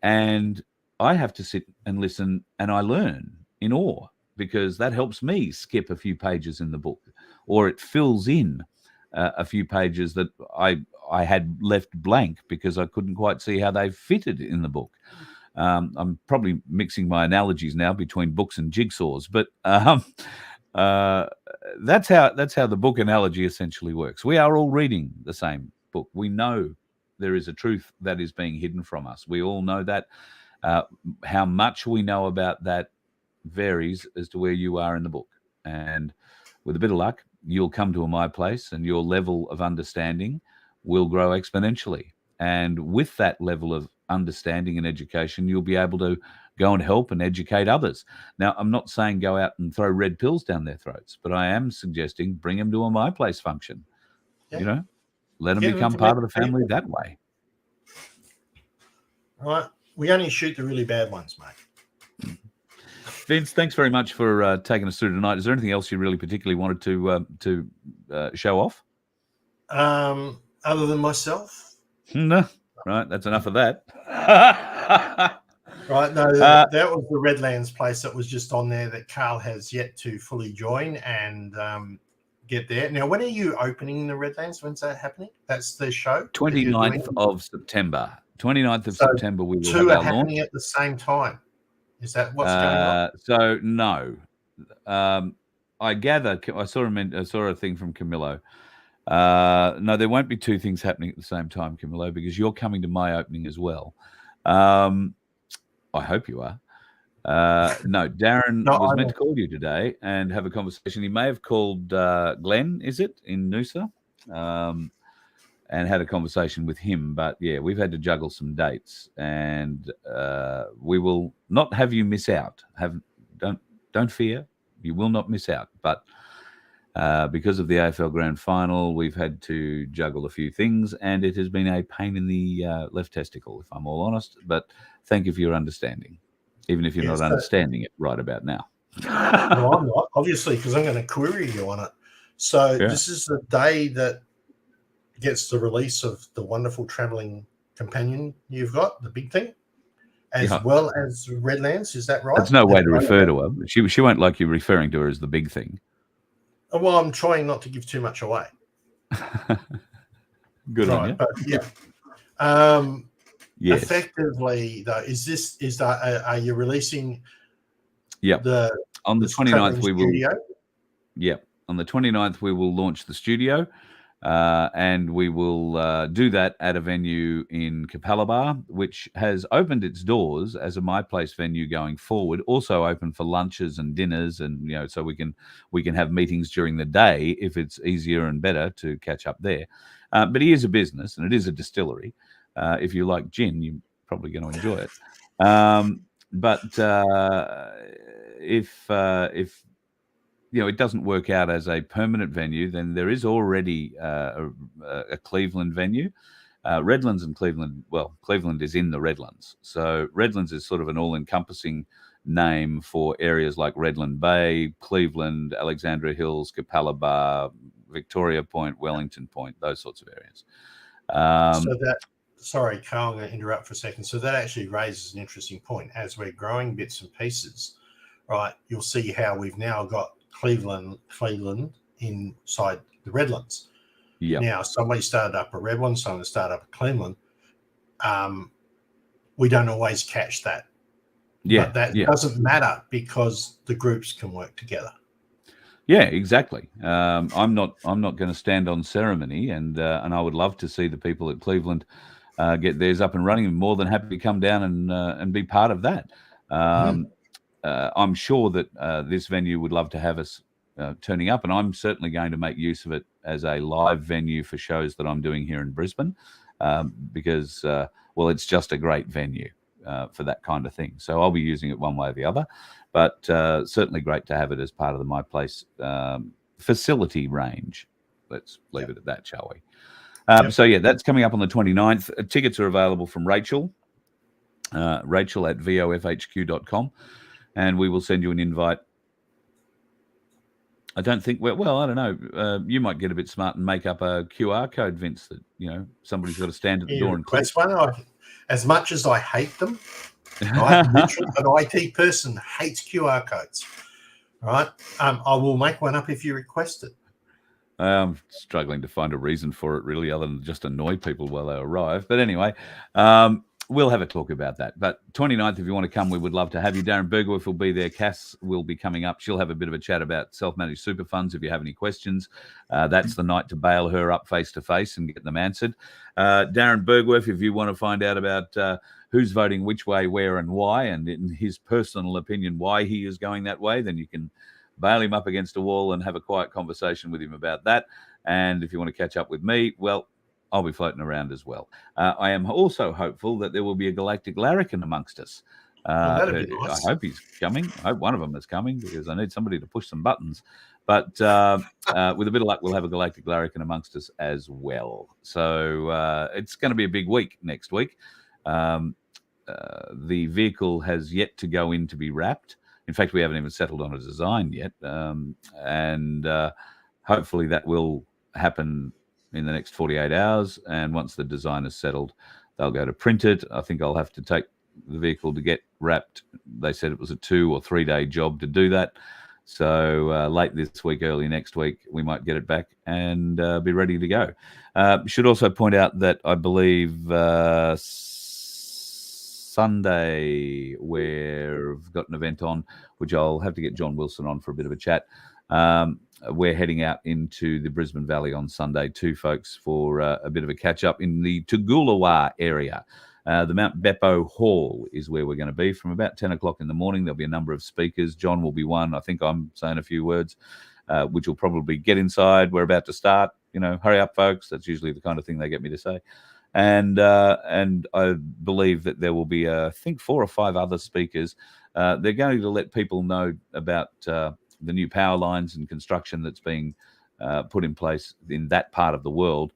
A: And I have to sit and listen, and I learn in awe, because that helps me skip a few pages in the book, or it fills in a few pages that I had left blank because I couldn't quite see how they fitted in the book. I'm probably mixing my analogies now between books and jigsaws, but that's how the book analogy essentially works. We are all reading the same book. We know there is a truth that is being hidden from us. We all know that. How much we know about that varies as to where you are in the book. And with a bit of luck, you'll come to a My Place, and your level of understanding will grow exponentially. And with that level of understanding and education, you'll be able to go and help and educate others. Now, I'm not saying go out and throw red pills down their throats, but I am suggesting bring them to a My Place function.
F: Yeah.
A: Let them become part of the family that way.
F: All right. We only shoot the really bad ones, mate.
A: Vince, thanks very much for taking us through tonight. Is there anything else you really particularly wanted to show off?
F: Other than myself?
A: No. Right, that's enough of that.
F: Right, no, that was the Redlands place that was just on there that Carl has yet to fully join and get there. Now, when are you opening the Redlands? When's that happening? That's the show?
A: 29th of September. 29th of September, we will
F: two
A: have
F: are
A: our
F: happening
A: launch.
F: at the same time. Is that what's going on?
A: So, no. I gather, I saw a thing from Camillo. No, there won't be two things happening at the same time, Camillo, because you're coming to my opening as well. I hope you are. No, Darren was meant to call you today and have a conversation. He may have called Glenn, is it, in Noosa, and had a conversation with him. But yeah, we've had to juggle some dates, and we will not have you miss out. Don't fear, you will not miss out. But because of the AFL Grand Final, we've had to juggle a few things, and it has been a pain in the left testicle, if I'm all honest. But thank you for your understanding, even if you're not understanding it right about now.
F: No, I'm not, obviously, because I'm going to query you on it. So This is the day that gets the release of the wonderful travelling companion you've got, the big thing, as well as Redlands. Is that right?
A: There's no way to refer to her. She won't like you referring to her as the big thing.
F: Well, I'm trying not to give too much away.
A: Good on you.
F: But yeah.
A: Yes.
F: Effectively, though, are you releasing?
A: Yep. On the 29th, we will.
F: Studio?
A: Yep. On the 29th, we will launch the studio, and we will do that at a venue in Capalaba, which has opened its doors as a My Place venue going forward. Also open for lunches and dinners, and so we can have meetings during the day if it's easier and better to catch up there. But it is a business, and it is a distillery. If you like gin, you're probably going to enjoy it. but if it doesn't work out as a permanent venue, then there is already a Cleveland venue. Redlands and Cleveland, well, Cleveland is in the Redlands. So Redlands is sort of an all-encompassing name for areas like Redland Bay, Cleveland, Alexandria Hills, Capalaba, Victoria Point, Wellington Point, those sorts of areas.
F: Sorry, Carl, I'm going to interrupt for a second. So that actually raises an interesting point. As we're growing bits and pieces, right, you'll see how we've now got Cleveland inside the Redlands.
A: Yeah.
F: Now, somebody started up a Redland, someone started up a Cleveland. We don't always catch that.
A: Yeah.
F: But that doesn't matter because the groups can work together.
A: Yeah, exactly. I'm not going to stand on ceremony, and I would love to see the people at Cleveland get theirs up and running. I'm more than happy to come down and be part of that. I'm sure that this venue would love to have us turning up, and I'm certainly going to make use of it as a live venue for shows that I'm doing here in Brisbane, because it's just a great venue for that kind of thing. So I'll be using it one way or the other, but certainly great to have it as part of the My Place facility range. Let's leave it at that, shall we? So that's coming up on the 29th. Tickets are available from Rachel at vofhq.com, and we will send you an invite. I don't think I don't know. You might get a bit smart and make up a QR code, Vince, that somebody's got to stand at the door and click.
F: As much as I hate them, right? Literally, an IT person hates QR codes. Right? I will make one up if you request it.
A: I'm struggling to find a reason for it, really, other than just annoy people while they arrive. But anyway, we'll have a talk about that. But 29th, if you want to come, we would love to have you. Darren Bergwerf will be there. Cass will be coming up. She'll have a bit of a chat about self-managed super funds if you have any questions. That's the night to bail her up face-to-face and get them answered. Darren Bergwerf, if you want to find out about who's voting which way, where, and why, and in his personal opinion why he is going that way, then you can bail him up against a wall and have a quiet conversation with him about that. And if you want to catch up with me, well, I'll be floating around as well. I am also hopeful that there will be a galactic larrikin amongst us.
F: That'd be nice.
A: I hope he's coming. I hope one of them is coming, because I need somebody to push some buttons. But with a bit of luck, we'll have a galactic larrikin amongst us as well. So it's going to be a big week next week. The vehicle has yet to go in to be wrapped. In fact, we haven't even settled on a design yet. And hopefully that will happen in the next 48 hours. And once the design is settled, they'll go to print it. I think I'll have to take the vehicle to get wrapped. They said it was a 2 or 3 day job to do that. So late this week, early next week, we might get it back and be ready to go. Should also point out that I believe Sunday we've got an event on, which I'll have to get John Wilson on for a bit of a chat. We're heading out into the Brisbane Valley on Sunday too, folks, for a bit of a catch-up in the Toogoolawah area. The Mount Beppo Hall is where we're going to be from about 10 o'clock in the morning. There'll be a number of speakers. John will be one. I think I'm saying a few words, which will probably get inside. We're about to start. Hurry up, folks. That's usually the kind of thing they get me to say. And I believe that there will be, I think, 4 or 5 other speakers. They're going to let people know about the new power lines and construction that's being put in place in that part of the world,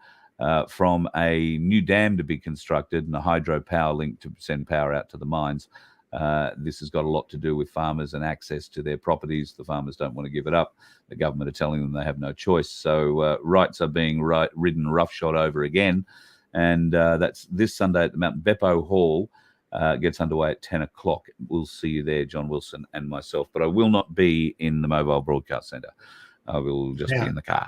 A: from a new dam to be constructed and a hydro power link to send power out to the mines. This has got a lot to do with farmers and access to their properties. The farmers don't want to give it up. The government are telling them they have no choice. So rights are being ridden roughshod over again. And that's this Sunday at the Mount Beppo Hall. Gets underway at 10 o'clock. We'll see you there, John Wilson and myself. But I will not be in the Mobile Broadcast Centre. I will just be in the car.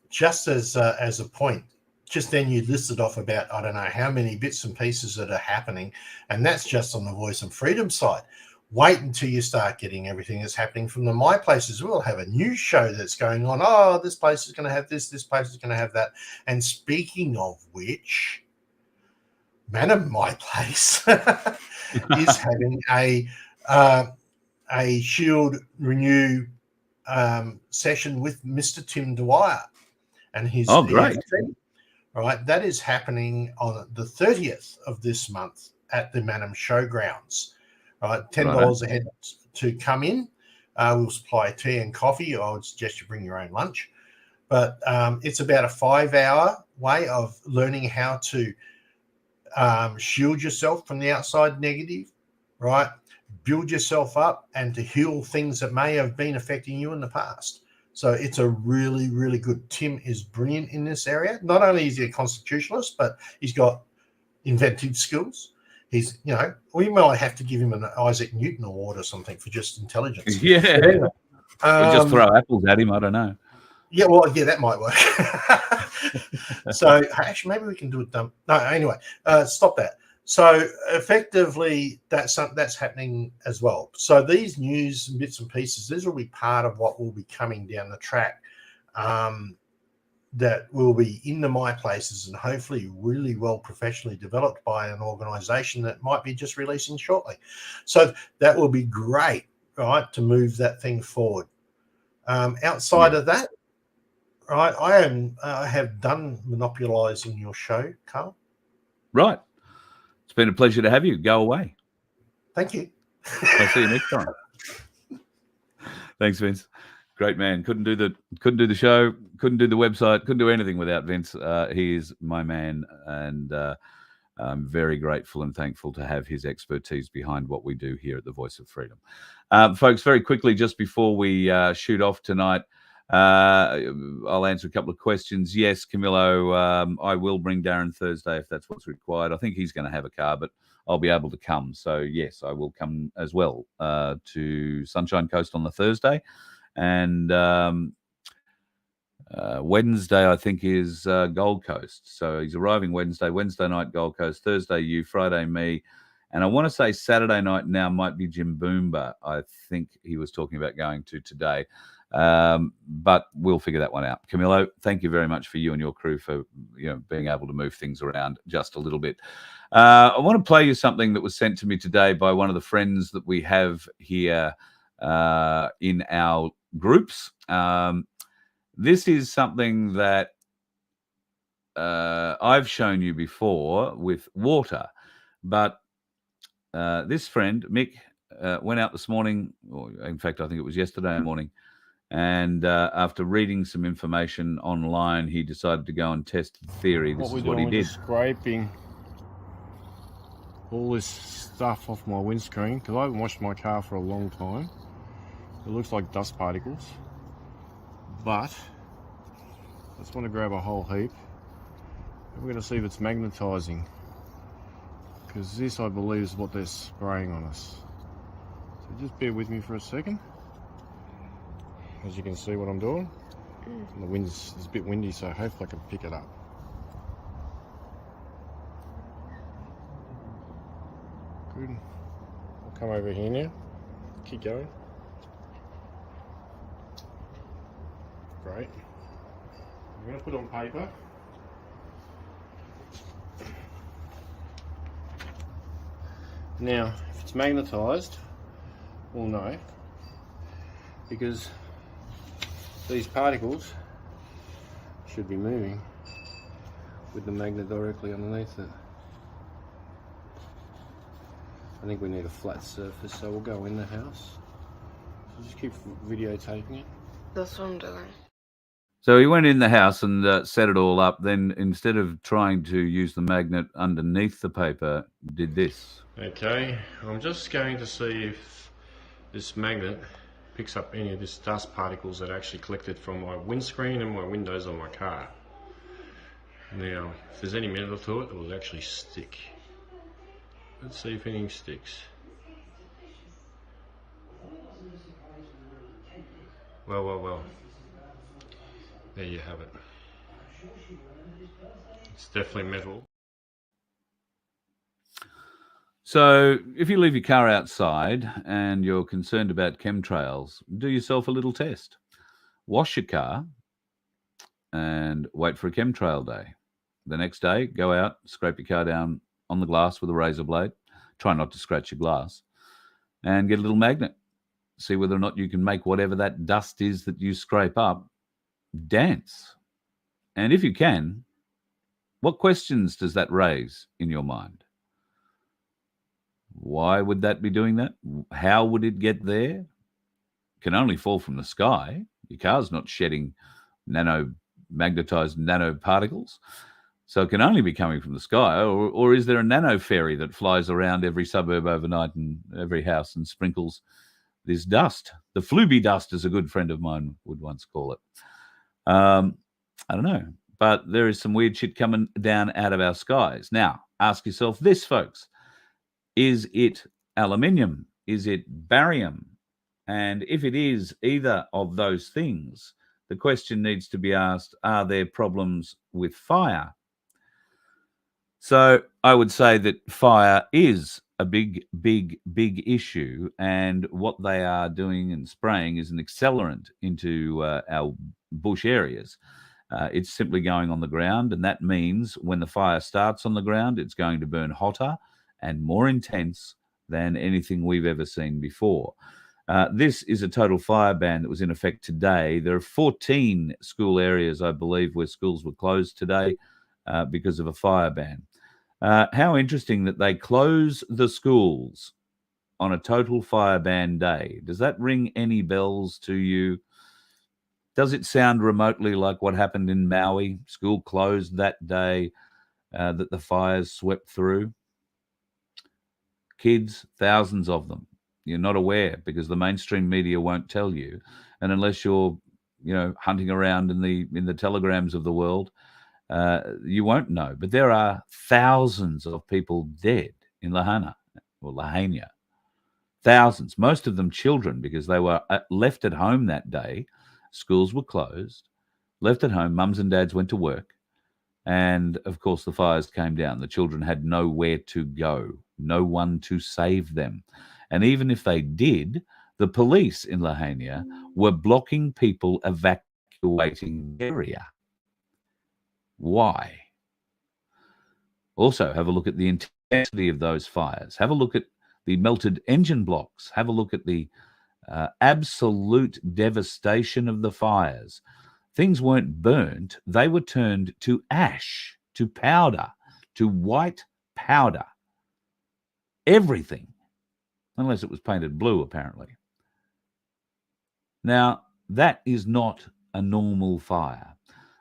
F: Just as a point, just then you listed off about, I don't know how many bits and pieces that are happening. And that's just on the Voice and Freedom side. Wait until you start getting everything that's happening from the My Places. We'll have a new show that's going on. Oh, this place is going to have this place is going to have that. And speaking of which, Madam My Place is having a Shield Renew session with Mr. Tim Dwyer and his
A: great.
F: team. All right, that is happening on the 30th of this month at the Madam Showgrounds. right? $10 a head to come in. We'll supply tea and coffee. I would suggest you bring your own lunch. But it's about a 5-hour way of learning how to shield yourself from the outside negative, right? Build yourself up and to heal things that may have been affecting you in the past. So it's a really, really good. Tim is brilliant in this area. Not only is he a constitutionalist, but he's got inventive skills. He's, we might have to give him an Isaac Newton award or something for just intelligence.
A: Yeah.
F: Anyway,
A: or just throw apples at him. I don't know.
F: Yeah, well, yeah, that might work. So actually, maybe we can do it. No, anyway, stop that. So effectively, that's happening as well. So these news and bits and pieces, these will be part of what will be coming down the track. That will be in the My Places and hopefully really well professionally developed by an organisation that might be just releasing shortly. So that will be great, right, to move that thing forward. Outside of that, right, I have done monopolising your show, Carl.
A: Right. It's been a pleasure to have you. Go away.
F: Thank you.
A: I'll see you next time. Thanks, Vince. Great man. Couldn't do the show, couldn't do the website, couldn't do anything without Vince. He is my man, and I'm very grateful and thankful to have his expertise behind what we do here at the Voice of Freedom. Folks, very quickly, just before we shoot off tonight, I'll answer a couple of questions. Yes, Camillo, I will bring Darren Thursday if that's what's required. I think he's going to have a car, but I'll be able to come. So, yes, I will come as well to Sunshine Coast on the Thursday. And Wednesday, I think, is Gold Coast. So he's arriving Wednesday night, Gold Coast, Thursday, you, Friday, me. And I want to say Saturday night now might be Jimboomba. I think he was talking about going to today. But we'll figure that one out. Camillo, thank you very much for you and your crew for being able to move things around just a little bit. I want to play you something that was sent to me today by one of the friends that we have here in our groups. This is something that I've shown you before with water, but this friend, Mick, went out this morning, or in fact, I think it was yesterday morning, and after reading some information online, he decided to go and test the theory. This is what he did.
E: Scraping all this stuff off my windscreen because I haven't washed my car for a long time. It looks like dust particles, but I just want to grab a whole heap and we're going to see if it's magnetizing, because this, I believe, is what they're spraying on us. So just bear with me for a second. As you can see what I'm doing, and the wind's a bit windy, so hopefully I can pick it up. Good. I'll come over here now. Keep going. Great. I'm going to put on paper. Now, if it's magnetized, we'll know, because these particles should be moving with the magnet directly underneath it. I think we need a flat surface, so we'll go in the house. So just keep videotaping it.
C: That's what I'm doing.
A: So he went in the house and set it all up. Then instead of trying to use the magnet underneath the paper, did this.
E: Okay, I'm just going to see if this magnet picks up any of this dust particles that actually collected from my windscreen and my windows on my car. Now, if there's any metal to it, it will actually stick. Let's see if anything sticks. Well. There you have it. It's definitely metal.
A: So if you leave your car outside and you're concerned about chemtrails, do yourself a little test. Wash your car and wait for a chemtrail day. The next day, go out, scrape your car down on the glass with a razor blade. Try not to scratch your glass. And get a little magnet. See whether or not you can make whatever that dust is that you scrape up dance. And if you can, what questions does that raise in your mind? Why would that be doing that? How would it get there? It can only fall from the sky. Your car's not shedding magnetized nanoparticles. So it can only be coming from the sky. Or is there a nano ferry that flies around every suburb overnight and every house and sprinkles this dust? The Fluby dust, as a good friend of mine would once call it. I don't know. But there is some weird shit coming down out of our skies. Now, ask yourself this, folks. Is it aluminium? Is it barium? And if it is either of those things, the question needs to be asked, are there problems with fire? So I would say that fire is a big issue, and what they are doing and spraying is an accelerant into our bush areas. It's simply going on the ground, and that means when the fire starts on the ground, it's going to burn hotter and more intense than anything we've ever seen before. This is a total fire ban that was in effect today. There are 14 school areas, I believe, where schools were closed today because of a fire ban. How interesting that they close the schools on a total fire ban day. Does that ring any bells to you? Does it sound remotely like what happened in Maui? School closed that day that the fires swept through. Kids, thousands of them. You're not aware because the mainstream media won't tell you. And unless you're, hunting around in the telegrams of the world, you won't know. But there are thousands of people dead in Lahaina. Thousands, most of them children, because they were left at home that day. Schools were closed, left at home. Mums and dads went to work. And, of course, the fires came down. The children had nowhere to go, no one to save them. And even if they did, the police in Lahaina were blocking people evacuating the area. Why? Also, have a look at the intensity of those fires. Have a look at the melted engine blocks. Have a look at the absolute devastation of the fires. Things weren't burnt. They were turned to ash, to powder, to white powder. Everything. Unless it was painted blue, apparently. Now, that is not a normal fire.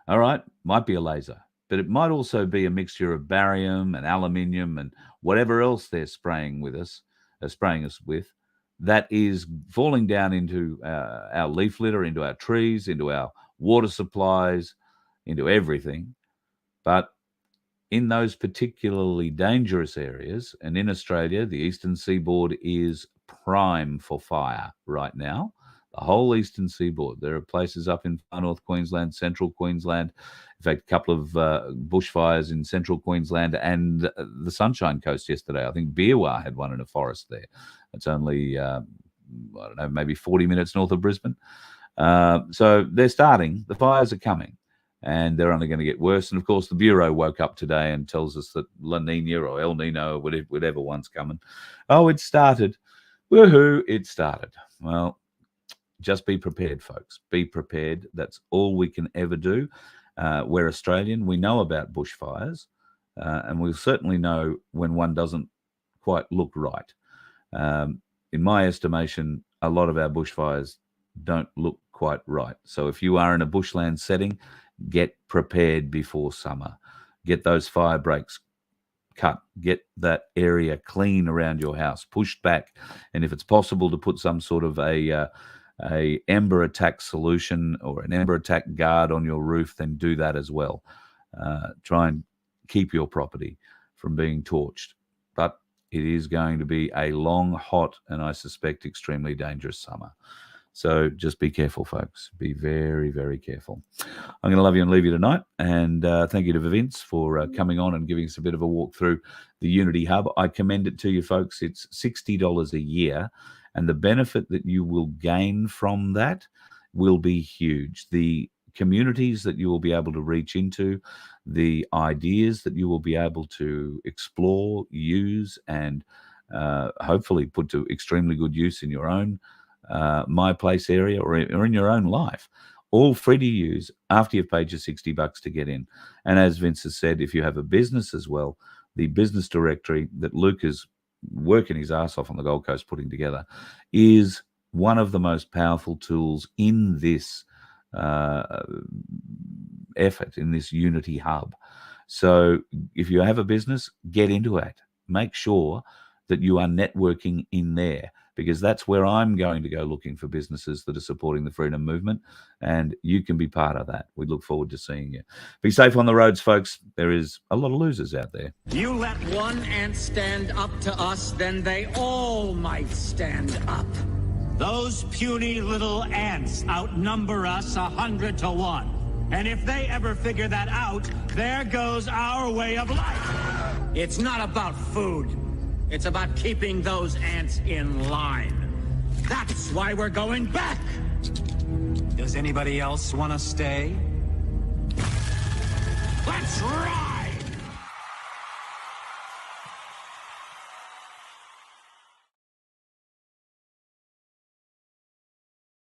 A: All right, might be a laser, but it might also be a mixture of barium and aluminium and whatever else they're spraying us with, that is falling down into our leaf litter, into our trees, into our water supplies, into everything. But in those particularly dangerous areas, and in Australia, the eastern seaboard is prime for fire right now. The whole eastern seaboard. There are places up in far north Queensland, central Queensland. In fact, a couple of bushfires in central Queensland and the Sunshine Coast yesterday. I think Beerwah had one in a forest there. It's only, maybe 40 minutes north of Brisbane. So they're starting. The fires are coming. And they're only going to get worse. And, of course, the Bureau woke up today and tells us that La Nina or El Nino or whatever one's coming. Oh, it started. Woohoo, it started. Well, just be prepared, folks. Be prepared. That's all we can ever do. We're Australian. We know about bushfires. And we'll certainly know when one doesn't quite look right. In my estimation, a lot of our bushfires don't look quite right. So if you are in a bushland setting, get prepared before summer. Get those fire breaks cut. Get that area clean around your house, pushed back. And if it's possible to put some sort of a ember attack solution or an ember attack guard on your roof, then do that as well. Try and keep your property from being torched. But it is going to be a long, hot, and I suspect extremely dangerous summer. So just be careful, folks. Be very, very careful. I'm going to love you and leave you tonight. And thank you to Vince for coming on and giving us a bit of a walk through the Unity Hub. I commend it to you, folks. It's $60 a year. And the benefit that you will gain from that will be huge. The communities that you will be able to reach into, the ideas that you will be able to explore, use, and hopefully put to extremely good use in your own My Place area or in your own life, all free to use after you've paid your $60 to get in. And as Vince has said, if you have a business as well, the business directory that Luke has working his ass off on the Gold Coast putting together, is one of the most powerful tools in this effort, in this Unity hub. So if you have a business, get into it. Make sure that you are networking in there, because that's where I'm going to go looking for businesses that are supporting the freedom movement, and you can be part of that. We look forward to seeing you. Be safe on the roads, folks. There is a lot of losers out there.
G: You let one ant stand up to us, then they all might stand up. Those puny little ants outnumber us 100 to 1. And if they ever figure that out, there goes our way of life. It's not about food. It's about keeping those ants in line. That's why we're going back. Does anybody else want to stay? Let's ride!